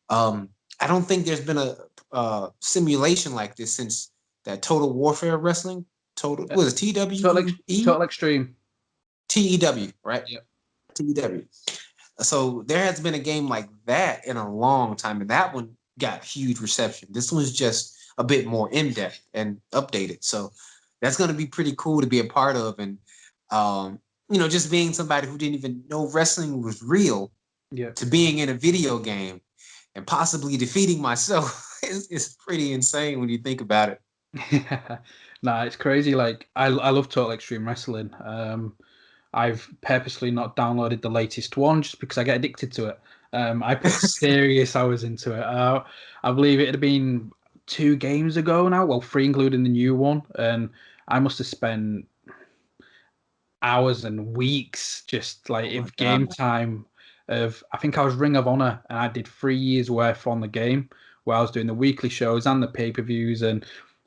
Um, I don't think there's been a simulation like this since that Total Warfare Wrestling. Total was it Total, TWE? Total Extreme. TEW, right? Yep. TEW. So there has been a game like that in a long time, and that one got huge reception. This one's just a bit more in depth and updated. So that's going to be pretty cool to be a part of, and you know, just being somebody who didn't even know wrestling was real Yep. to being in a video game and possibly defeating myself is pretty insane when you think about it. Nah, it's crazy. Like I love Total Extreme Wrestling. I've purposely not downloaded the latest one just because I get addicted to it. I put serious hours into it. I believe it had been 2 games ago now, well, 3 including the new one, and I must have spent hours and weeks just like Oh my if god. game time of I think I was Ring of Honor and I did 3 years worth on the game where I was doing the weekly shows and the pay-per-views, and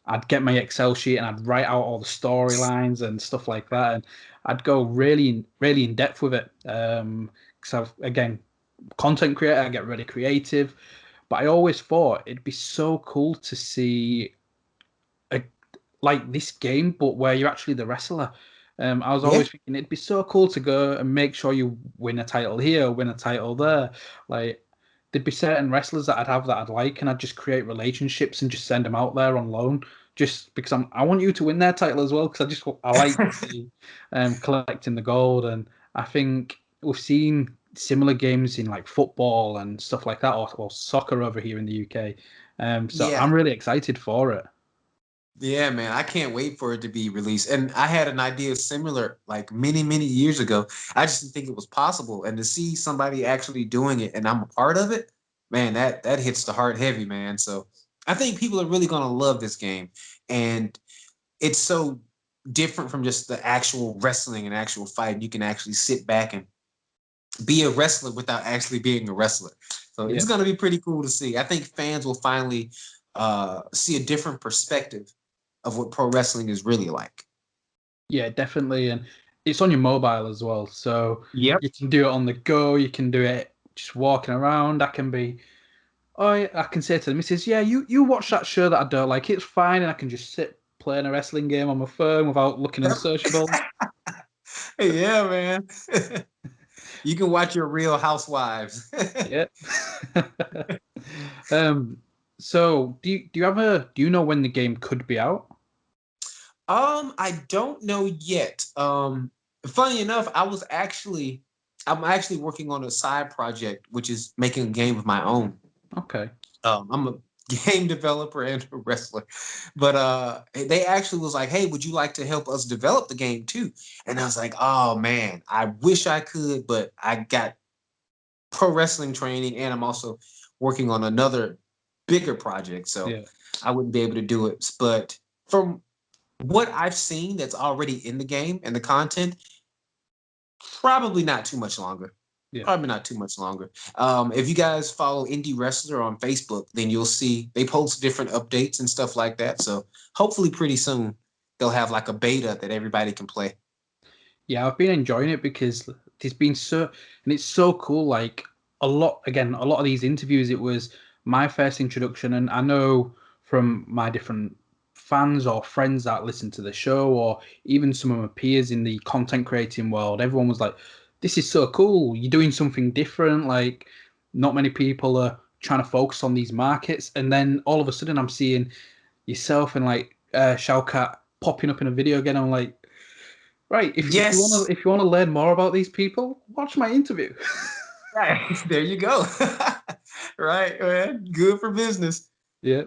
I'd get my Excel sheet and I'd write out all the storylines and stuff like that, and I'd go really in depth with it. Because I've again content creator, I get really creative, but I always thought it'd be so cool to see a, like this game, but where you're actually the wrestler. I was Yeah. always thinking it'd be so cool to go and make sure you win a title here, win a title there. Like there'd be certain wrestlers that I'd have that I'd like, and I'd just create relationships and just send them out there on loan, just because I want you to win their title as well, because I like the collecting the gold, and I think we've seen similar games in like football and stuff like that, or soccer over here in the UK. So Yeah. I'm really excited for it. Yeah, man, I can't wait for it to be released. And I had an idea similar like many years ago. I just didn't think it was possible. And to see somebody actually doing it and I'm a part of it, man, that hits the heart heavy, man. So I think people are really gonna love this game. And it's so different from just the actual wrestling and actual fight. You can actually sit back and be a wrestler without actually being a wrestler. So Yeah. it's gonna be pretty cool to see. I think fans will finally see a different perspective of what pro wrestling is really like. Yeah, definitely. And it's on your mobile as well. So Yep. you can do it on the go. You can do it just walking around. I can say to the missus, yeah, you watch that show that I don't like. It's fine. And I can just sit playing a wrestling game on my phone without looking unsociable. Yeah, man. You can watch your Real Housewives. Yeah. um, so do you know when the game could be out? I don't know yet. Funny enough, I'm actually working on a side project, which is making a game of my own. Okay. I'm a game developer and a wrestler. But they actually was like, hey, would you like to help us develop the game too? And I was like, oh man, I wish I could, but I got pro wrestling training and I'm also working on another bigger project. So Yeah. I wouldn't be able to do it. But from what I've seen that's already in the game and the content, probably not too much longer. Yeah. Probably not too much longer. If you guys follow Indie Wrestler on Facebook, then you'll see they post different updates and stuff like that. So hopefully pretty soon they'll have like a beta that everybody can play. Yeah, I've been enjoying it because it's been so, and it's so cool. Like a lot of these interviews, it was my first introduction, and I know from my different fans or friends that listen to the show, or even some of my peers in the content creating world, everyone was like, "This is so cool! You're doing something different. Like, not many people are trying to focus on these markets." And then all of a sudden, I'm seeing yourself and like Shaukat popping up in a video again. I'm like, right, if you Yes. want to learn more about these people, watch my interview. Right. There you go. Right, man. Good for business. Yeah.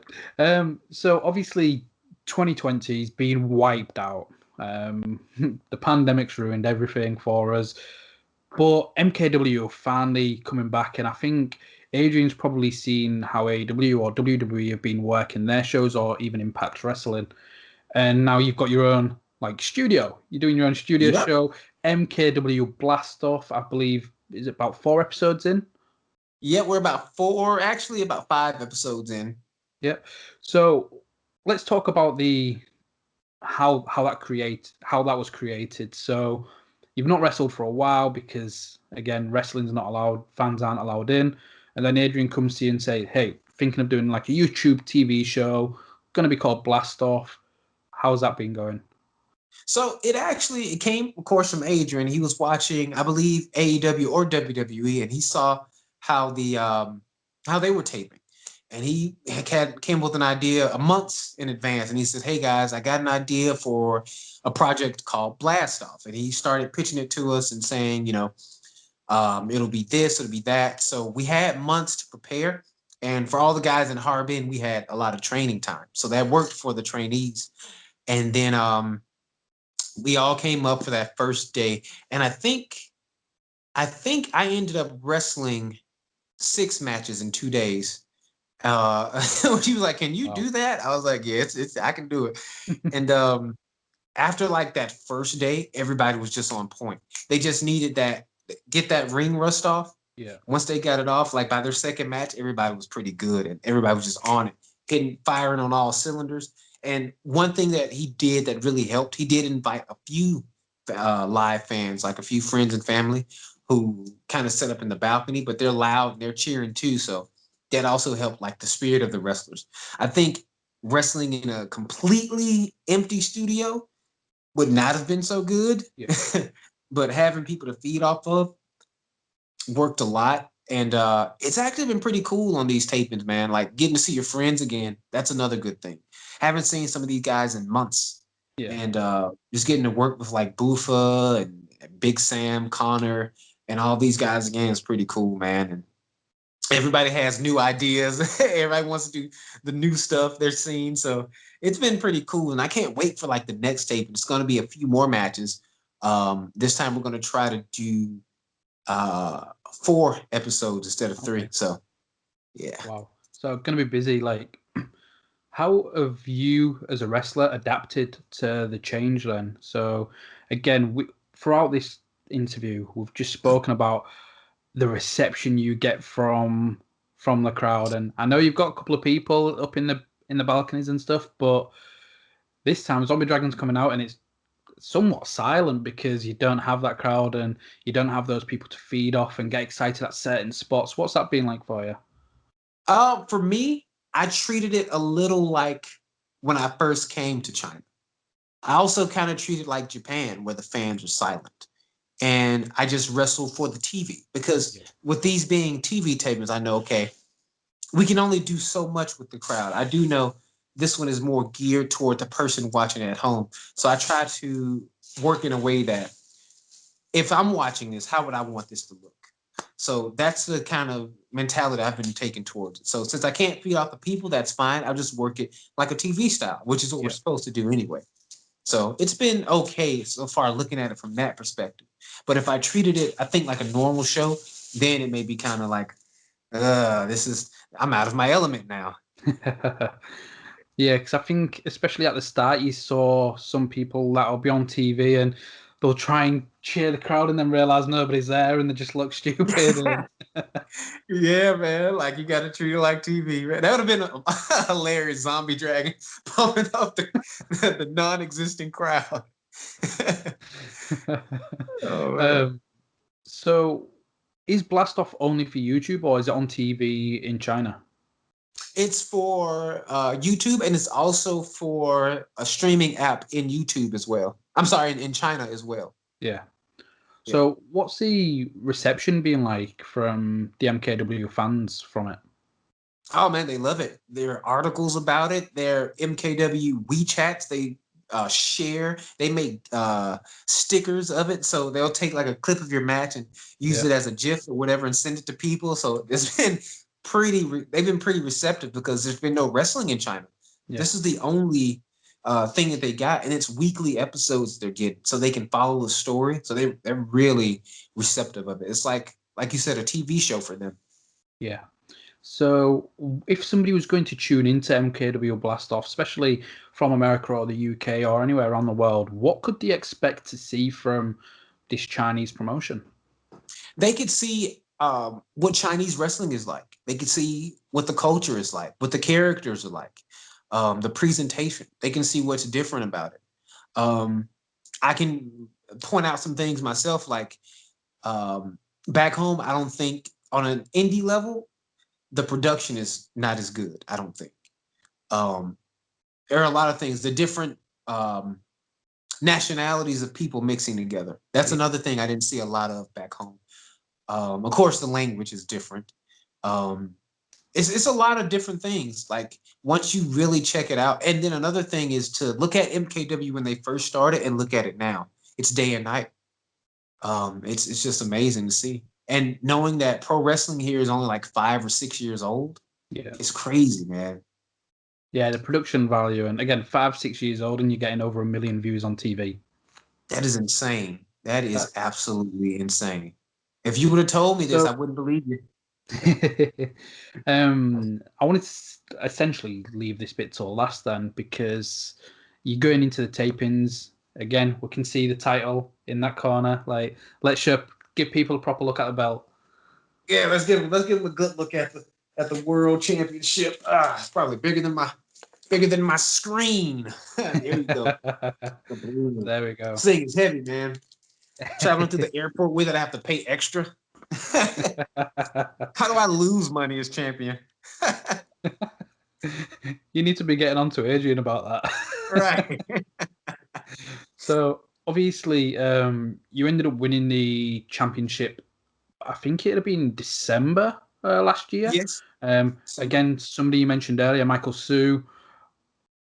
So obviously 2020's been wiped out. The pandemic's ruined everything for us. But MKW are finally coming back, and I think Adrian's probably seen how AEW or WWE have been working their shows, or even Impact Wrestling. And now you've got your own like studio. You're doing your own studio Yep. show, MKW Blast Off. I believe is it about 4 episodes in. Yeah, we're about four, actually about 5 episodes in. Yeah. So let's talk about the how that was created. So you've not wrestled for a while because again, wrestling's not allowed, fans aren't allowed in. And then Adrian comes to you and say, "Hey, thinking of doing like a YouTube TV show, going to be called Blast Off. How's that been going?" So it came, of course, from Adrian. He was watching, I believe, AEW or WWE, and he saw how how they were taping. And he came with an idea a months in advance. And he said, hey guys, I got an idea for a project called Blast Off. And he started pitching it to us and saying, it'll be this, it'll be that. So we had months to prepare. And for all the guys in Harbin, we had a lot of training time. So that worked for the trainees. And then we all came up for that first day. And I think I ended up wrestling 6 matches in 2 days. He was like, "Can you Wow. do that?" I was like, "Yeah, it's I can do it." And after like that first day, everybody was just on point. They just needed get that ring rust off. Yeah. Once they got it off, like by their second match, everybody was pretty good and everybody was just on it, getting firing on all cylinders. And one thing that he did that really helped, he did invite a few live fans, like a few friends and family, who kind of set up in the balcony, but they're loud and they're cheering too. So that also helped like the spirit of the wrestlers. I think wrestling in a completely empty studio would not have been so good. Yeah. But having people to feed off of worked a lot. And it's actually been pretty cool on these tapings, man. Like getting to see your friends again. That's another good thing. Haven't seen some of these guys in months. Yeah. And just getting to work with like Boofa and Big Sam, Connor, and all these guys again is pretty cool, man. And everybody has new ideas. Everybody wants to do the new stuff they're seeing. So it's been pretty cool. And I can't wait for like the next tape. It's going to be a few more matches. This time we're going to try to do 4 episodes instead of 3. Okay. So yeah. Wow. So gonna be busy. Like, how have you as a wrestler adapted to the change then? So again, throughout this interview, we've just spoken about the reception you get from the crowd, and I know you've got a couple of people up in the balconies and stuff, but this time Zombie Dragon's coming out and it's somewhat silent because you don't have that crowd and you don't have those people to feed off and get excited at certain spots. What's that been like for you? For me, I treated it a little like when I first came to China. I also kind of treated like Japan, where the fans are silent. And I just wrestle for the TV because with these being TV tapings, I know, okay, we can only do so much with the crowd. I do know this one is more geared toward the person watching at home. So I try to work in a way that if I'm watching this, how would I want this to look? So that's the kind of mentality I've been taking towards it. So since I can't feed off the people, that's fine. I'll just work it like a TV style, which is what we're supposed to do anyway. So it's been okay so far looking at it from that perspective. But if I treated it, I think like a normal show, then it may be kind of like, I'm out of my element now. Yeah, because I think especially at the start, you saw some people that'll be on TV and they'll try and cheer the crowd and then realize nobody's there and they just look stupid. And Yeah, man. Like you got to treat it like TV. Man. That would have been a hilarious zombie dragon pumping up the non-existent crowd. Oh, man. So is Blast Off only for YouTube or is it on TV in China? It's for YouTube, and it's also for a streaming app in YouTube as well. I'm sorry, in China as well. Yeah. So what's the reception been like from the MKW fans from it? Oh man, they love it. There are articles about it. There are MKW WeChats. They share. They make stickers of it. So they'll take like a clip of your match and use it as a GIF or whatever and send it to people. So it's been they've been pretty receptive because there's been no wrestling in China. Yeah. This is the only thing that they got, and it's weekly episodes they're getting, so they can follow the story. So they're really receptive of it. It's like you said, a TV show for them. Yeah. So if somebody was going to tune into MKW Blast Off, especially from America or the UK or anywhere around the world, what could they expect to see from this Chinese promotion? They could see what Chinese wrestling is like. They could see what the culture is like, what the characters are like, the presentation. They can see what's different about it. I can point out some things myself, like back home, I don't think on an indie level, the production is not as good, I don't think. There are a lot of things, the different nationalities of people mixing together. That's another thing I didn't see a lot of back home. Of course, the language is different. It's a lot of different things. Like once you really check it out, and then another thing is to look at MKW when they first started and look at it now. It's day and night. It's just amazing to see. And knowing that pro wrestling here is only like 5 or 6 years old, it's crazy, man. Yeah, the production value, and again, 5, 6 years old, and you're getting over 1 million views on TV. That is insane. That is absolutely insane. If you would have told me this, I wouldn't believe you. I wanted to essentially leave this bit till last then, because you're going into the tapings again. We can see the title in that corner. Like, let's give people a proper look at the belt. Yeah, let's give them a good look at the World Championship. It's probably bigger than my screen. There you go. There we go. This thing is heavy, man. Traveling to the airport with it, I have to pay extra. How do I lose money as champion? You need to be getting on to Adrian about that. Right. So obviously, you ended up winning the championship. I think it had been December last year. Yes. Again, somebody you mentioned earlier, Michael Sue.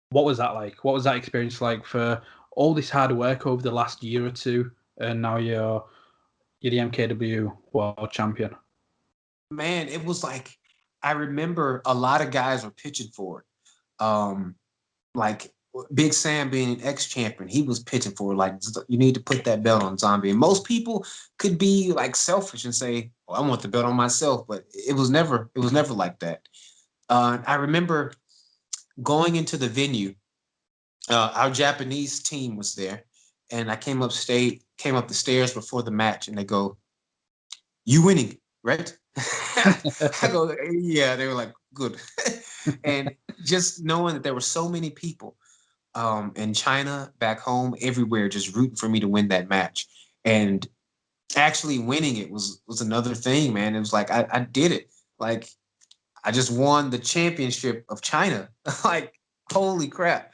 What was that like? What was that experience like for all this hard work over the last year or two, and now you're the MKW World Champion? Man, it was like, I remember a lot of guys were pitching for it. Like Big Sam being an ex-champion, he was pitching for it. Like, you need to put that belt on Zombie. And most people could be like selfish and say, "Oh, I want the belt on myself," but it was never like that. I remember going into the venue. Our Japanese team was there, and I came up the stairs before the match, and they go, "You winning, right?" I go, "Yeah." They were like, "Good." And just knowing that there were so many people in China, back home, everywhere, just rooting for me to win that match, and actually winning it was another thing, man. It was like I did it. Like I just won the championship of China. Like, holy crap.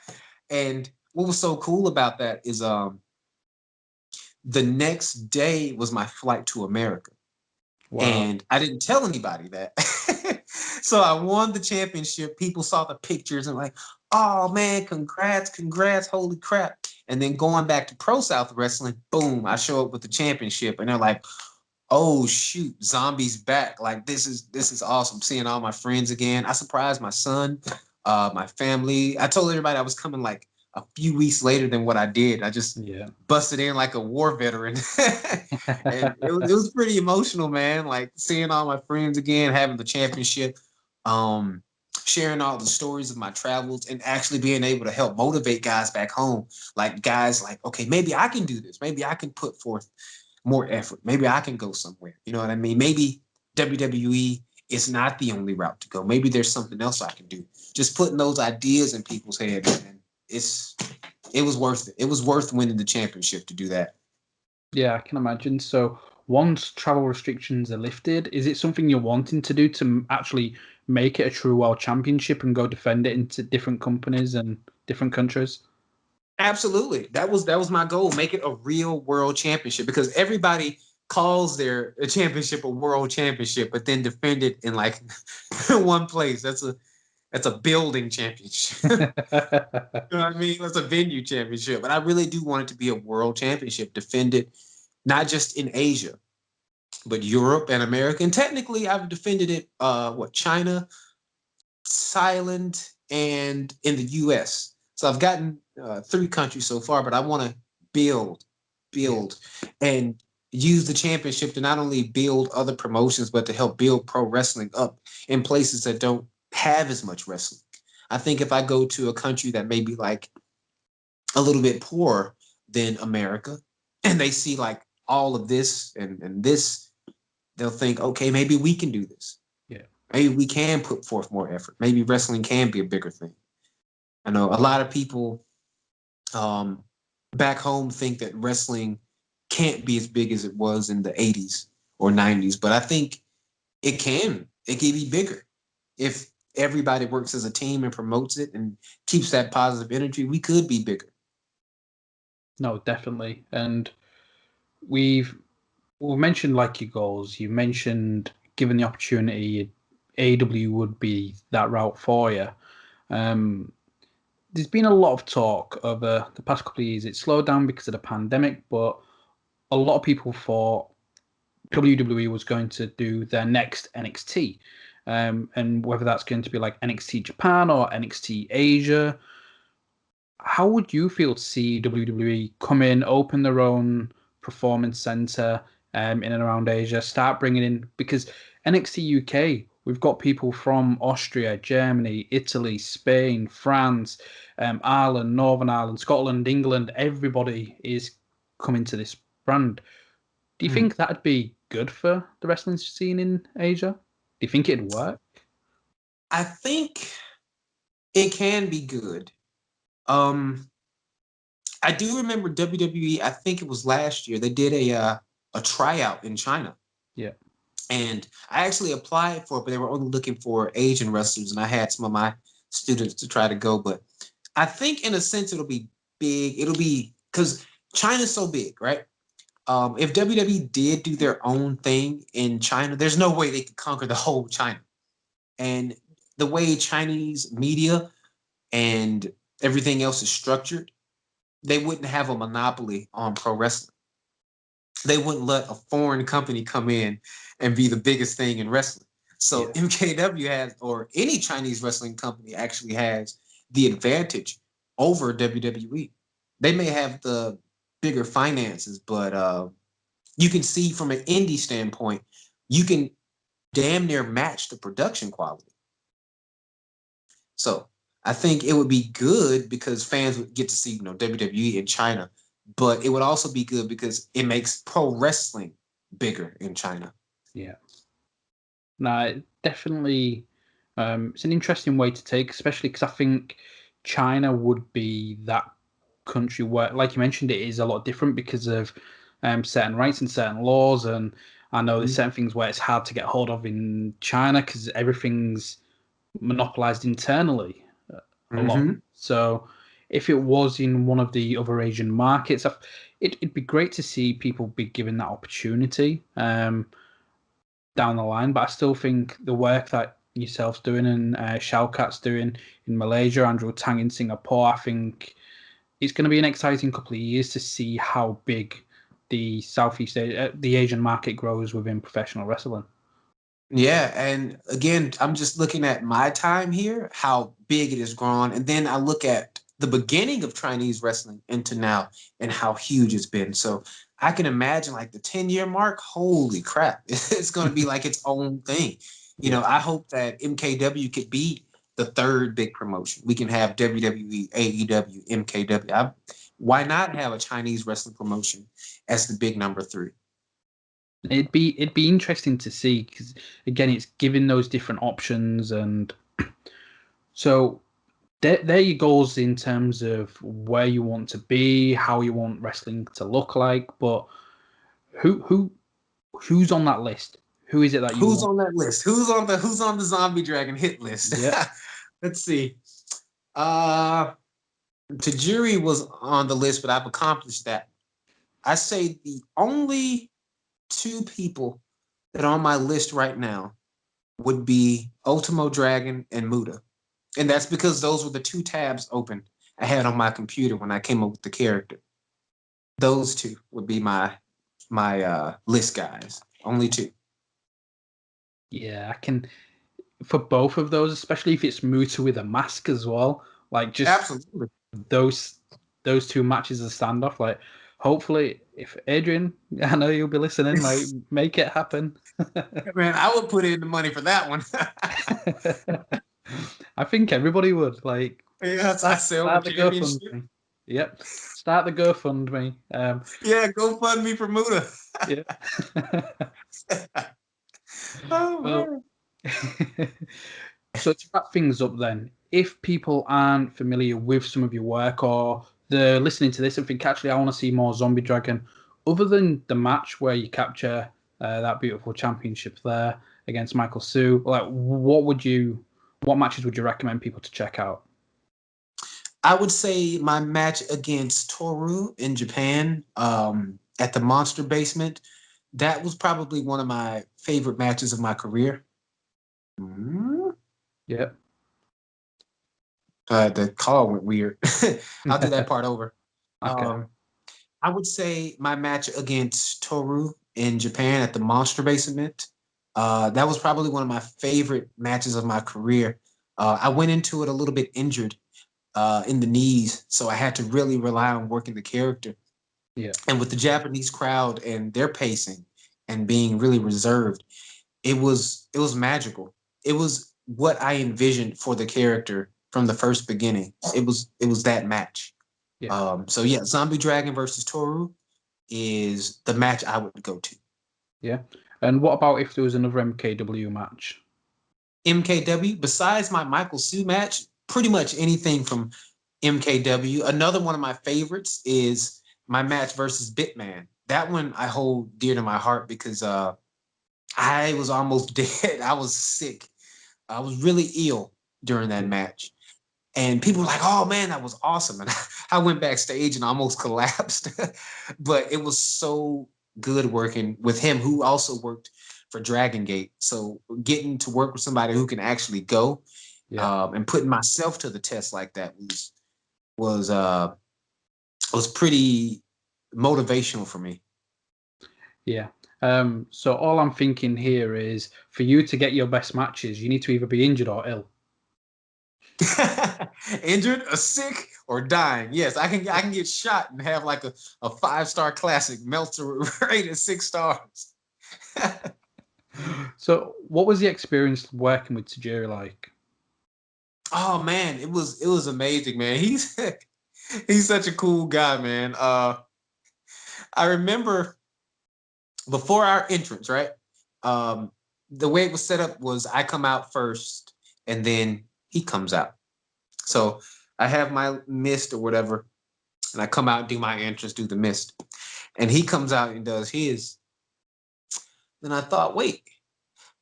And what was so cool about that is the next day was my flight to America. Wow. And I didn't tell anybody that. So I won the championship. People saw the pictures and like, "Oh man, congrats, holy crap." And then going back to Pro South Wrestling, boom, I show up with the championship and they're like, oh shoot, zombies back. Like this is awesome. Seeing all my friends again. I surprised my son, my family. I told everybody I was coming like a few weeks later than what I did. I just Yeah. busted in like a war veteran. And it was pretty emotional, man. Like seeing all my friends again, having the championship, um, sharing all the stories of my travels, and actually being able to help motivate guys back home. Like guys like, okay, maybe I can do this. Maybe I can put forth more effort. Maybe I can go somewhere. You know what I mean? Maybe WWE is not the only route to go. Maybe there's something else I can do. Just putting those ideas in people's heads, man. It was worth it. It was worth winning the championship to do that. Yeah, I can imagine. So once travel restrictions are lifted, is it something you're wanting to do to actually make it a true world championship and go defend it into different companies and different countries? Absolutely. That was my goal. Make it a real world championship because everybody calls their championship a world championship, but then defend it in like one place. That's a building championship. You know what I mean? That's a venue championship. But I really do want it to be a world championship, defended not just in Asia, but Europe and America. And technically I've defended it China, Thailand, and in the US. So I've gotten 3 countries so far, but I want to build, build, and use the championship to not only build other promotions, but to help build pro wrestling up in places that don't have as much wrestling. I think if I go to a country that may be like a little bit poorer than America, and they see like all of this and this, they'll think, okay, maybe we can do this. Yeah. Maybe we can put forth more effort. Maybe wrestling can be a bigger thing. I know a lot of people back home think that wrestling can't be as big as it was in the 80s or 90s, but I think it can. It can be bigger. If everybody works as a team and promotes it and keeps that positive energy, we could be bigger. No, definitely. And we've mentioned like your goals. You mentioned given the opportunity, AW would be that route for you. Um, there's been a lot of talk over the past couple of years. It slowed down because of the pandemic, but a lot of people thought WWE was going to do their next NXT. And whether that's going to be like NXT Japan or NXT Asia. How would you feel to see WWE come in, open their own performance center in and around Asia, start bringing in, because NXT UK, we've got people from Austria, Germany, Italy, Spain, France, Ireland, Northern Ireland, Scotland, England, everybody is coming to this brand. Do you think that'd be good for the wrestling scene in Asia? Do you think it'd work? I think it can be good. Um, I do remember WWE. I think it was last year. They did a tryout in China, Yeah. and I actually applied for it, but they were only looking for Asian wrestlers, and I had some of my students to try to go. But I think, in a sense, it'll be big. It'll be because China's so big, right? If WWE did do their own thing in China, there's no way they could conquer the whole China. And the way Chinese media and everything else is structured, they wouldn't have a monopoly on pro wrestling. They wouldn't let a foreign company come in and be the biggest thing in wrestling. So Yeah. MKW has, or any Chinese wrestling company actually has the advantage over WWE. They may have the bigger finances, but you can see from an indie standpoint, you can damn near match the production quality. So I think it would be good because fans would get to see, WWE in China, but it would also be good because it makes pro wrestling bigger in China. Yeah. No, definitely. It's an interesting way to take, especially because I think China would be that country where, like you mentioned, it is a lot different because of certain rights and certain laws. And I know there's certain things where it's hard to get hold of in China because everything's monopolized internally a lot. Mm-hmm. So if it was in one of the other Asian markets, it'd be great to see people be given that opportunity. Down the line, but I still think the work that yourself's doing and Showcat's doing in Malaysia, Andrew Tang in Singapore, I think it's going to be an exciting couple of years to see how big the the Asian market grows within professional wrestling. Yeah, and again, I'm just looking at my time here, how big it has grown, and then I look at the beginning of Chinese wrestling into now and how huge it's been. So I can imagine like the 10-year mark. Holy crap, it's going to be like its own thing. You know, I hope that MKW could be the third big promotion. We can have WWE, AEW, MKW. Why not have a Chinese wrestling promotion as the big number 3? It'd be interesting to see, because again, it's giving those different options, and so there your goals in terms of where you want to be, how you want wrestling to look like. But who's on that list? Who is it that you Who's want? on that list? Who's on the Zombie Dragon hit list? Yeah. Let's see. Tajiri was on the list, but I've accomplished that. I say the only 2 people that are on my list right now would be Ultimo Dragon and Muda. And that's because those were the 2 tabs open I had on my computer when I came up with the character. Those 2 would be my list guys. Only 2. Yeah, I can, for both of those, especially if it's Muta with a mask as well. Like, just Absolutely. those 2 matches as standoff. Like, hopefully, if Adrian, I know you'll be listening, like, make it happen. Man, I would put in the money for that one. I think everybody would. Like, Yes, I sell start the the championship. GoFundMe. Yep, start the GoFundMe. Yeah, go fund me for Muda. Yeah. Oh, Well, man. so to wrap things up then, if people aren't familiar with some of your work, or they're listening to this and think, actually, I want to see more Zombie Dragon, other than the match where you capture that beautiful championship there against Michael Sue, like, what matches would you recommend people to check out? I would say my match against Toru in Japan at the Monster Basement, that was probably one of my favorite matches of my career. Yeah. The call went weird. I'll do that part over. Okay. I would say my match against Toru in Japan at the Monster Basement, that was probably one of my favorite matches of my career. I went into it a little bit injured in the knees, so I had to really rely on working the character. Yeah. And with the Japanese crowd and their pacing and being really reserved, it was magical. It was what I envisioned for the character from the first beginning. It was that match. Yeah. So yeah, Zombie Dragon versus Toru is the match I would go to. Yeah. And what about if there was another MKW match? MKW, besides my Michael Sue match, pretty much anything from MKW. Another one of my favorites is my match versus Bitman. That one I hold dear to my heart because I was almost dead. I was sick. I was really ill during that match. And people were like, oh man, that was awesome. And I went backstage and almost collapsed. But it was so good working with him, who also worked for Dragon Gate. So getting to work with somebody who can actually go and putting myself to the test like that was pretty motivational for me. Yeah. So all I'm thinking here is, for you to get your best matches, you need to either be injured or ill. Injured, or sick, or dying. Yes, I can get shot and have like a 5-star classic Meltzer rated 6 stars. So what was the experience working with Tajiri like? Oh man, it was amazing, man. He's such a cool guy, man. I remember before our entrance, right? The way it was set up was I come out first and then he comes out. So I have my mist or whatever, and I come out and do my entrance, do the mist. And he comes out and does his. Then I thought, wait,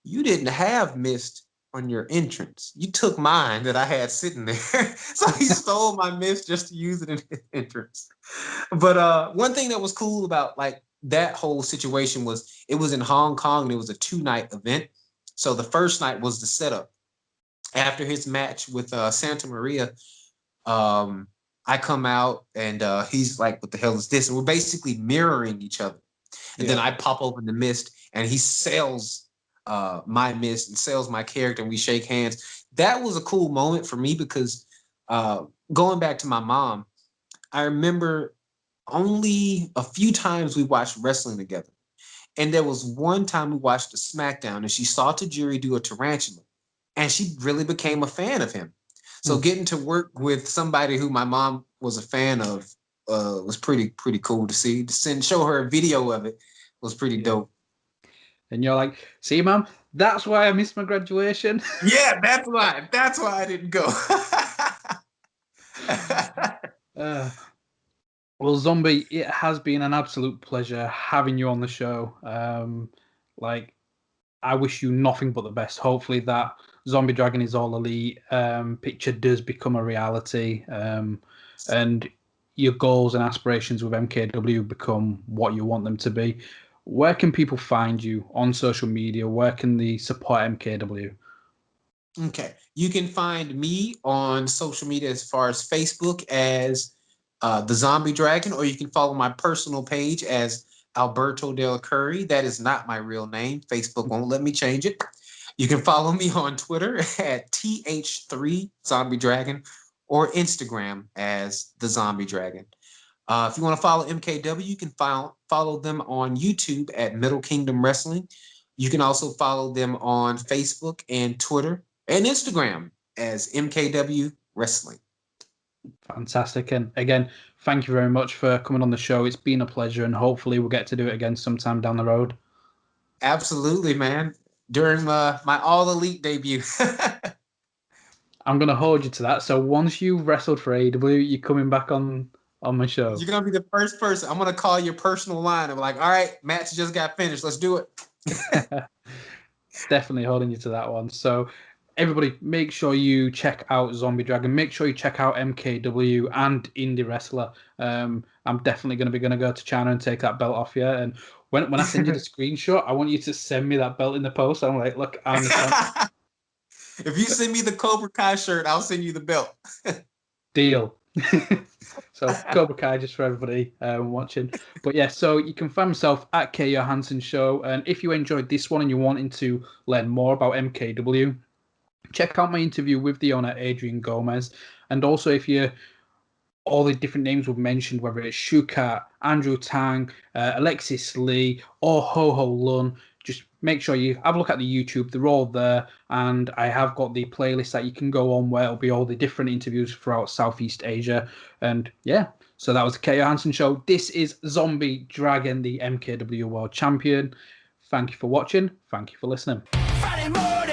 you didn't have mist on your entrance. You took mine that I had sitting there. So he stole my mist just to use it in his entrance. But one thing that was cool about like that whole situation was it was in Hong Kong and it was a 2-night event. So the first night was the setup. After his match with Santa Maria, I come out and he's like, what the hell is this? And we're basically mirroring each other. And then I pop open the mist and he sells my mist and sells my character and we shake hands. That was a cool moment for me because going back to my mom, I remember only a few times we watched wrestling together. And there was one time we watched a SmackDown and she saw Tajiri do a tarantula and she really became a fan of him. So getting to work with somebody who my mom was a fan of was pretty cool to see. To show her a video of it was pretty dope. And you're like, see, Mom, that's why I missed my graduation. Yeah, that's why. That's why I didn't go. Well, Zombie, it has been an absolute pleasure having you on the show. I wish you nothing but the best. Hopefully that Zombie Dragon is All Elite picture does become a reality, and your goals and aspirations with MKW become what you want them to be. Where can people find you on social media? Where can they support MKW? Okay. You can find me on social media as far as Facebook as the Zombie Dragon, or you can follow my personal page as Alberto Del Curry. That is not my real name. Facebook won't let me change it. You can follow me on Twitter at TH3 Zombie Dragon or Instagram as the Zombie Dragon. If you want to follow MKW, you can follow them on YouTube at Middle Kingdom Wrestling. You can also follow them on Facebook and Twitter and Instagram as MKW Wrestling. Fantastic. And again, thank you very much for coming on the show. It's been a pleasure, and hopefully we'll get to do it again sometime down the road. Absolutely, man. During my All Elite debut. I'm going to hold you to that. So once you wrestled for AEW, you're coming back on my show. You're going to be the first person. I'm going to call your personal line. I'm like, all right, match just got finished. Let's do it. Definitely holding you to that one. So everybody, make sure you check out Zombie Dragon. Make sure you check out MKW and Indie Wrestler. I'm definitely going to go to China and take that belt off you. And when I send you the screenshot, I want you to send me that belt in the post. I'm like, look, I understand. If you send me the Cobra Kai shirt, I'll send you the belt. Deal. So Cobra Kai just for everybody watching. But yeah, so you can find myself at K Johansson Show. And if you enjoyed this one and you're wanting to learn more about MKW, check out my interview with the owner, Adrian Gomez. And also, if you all the different names we've mentioned, whether it's Shukat, Andrew Tang, Alexis Lee, or Ho Ho Lun, just make sure you have a look at the YouTube. They're all there. And I have got the playlist that you can go on where it'll be all the different interviews throughout Southeast Asia. And yeah, so that was the K Johansson Show. This is Zombie Dragon, the MKW World Champion. Thank you for watching. Thank you for listening. Friday morning.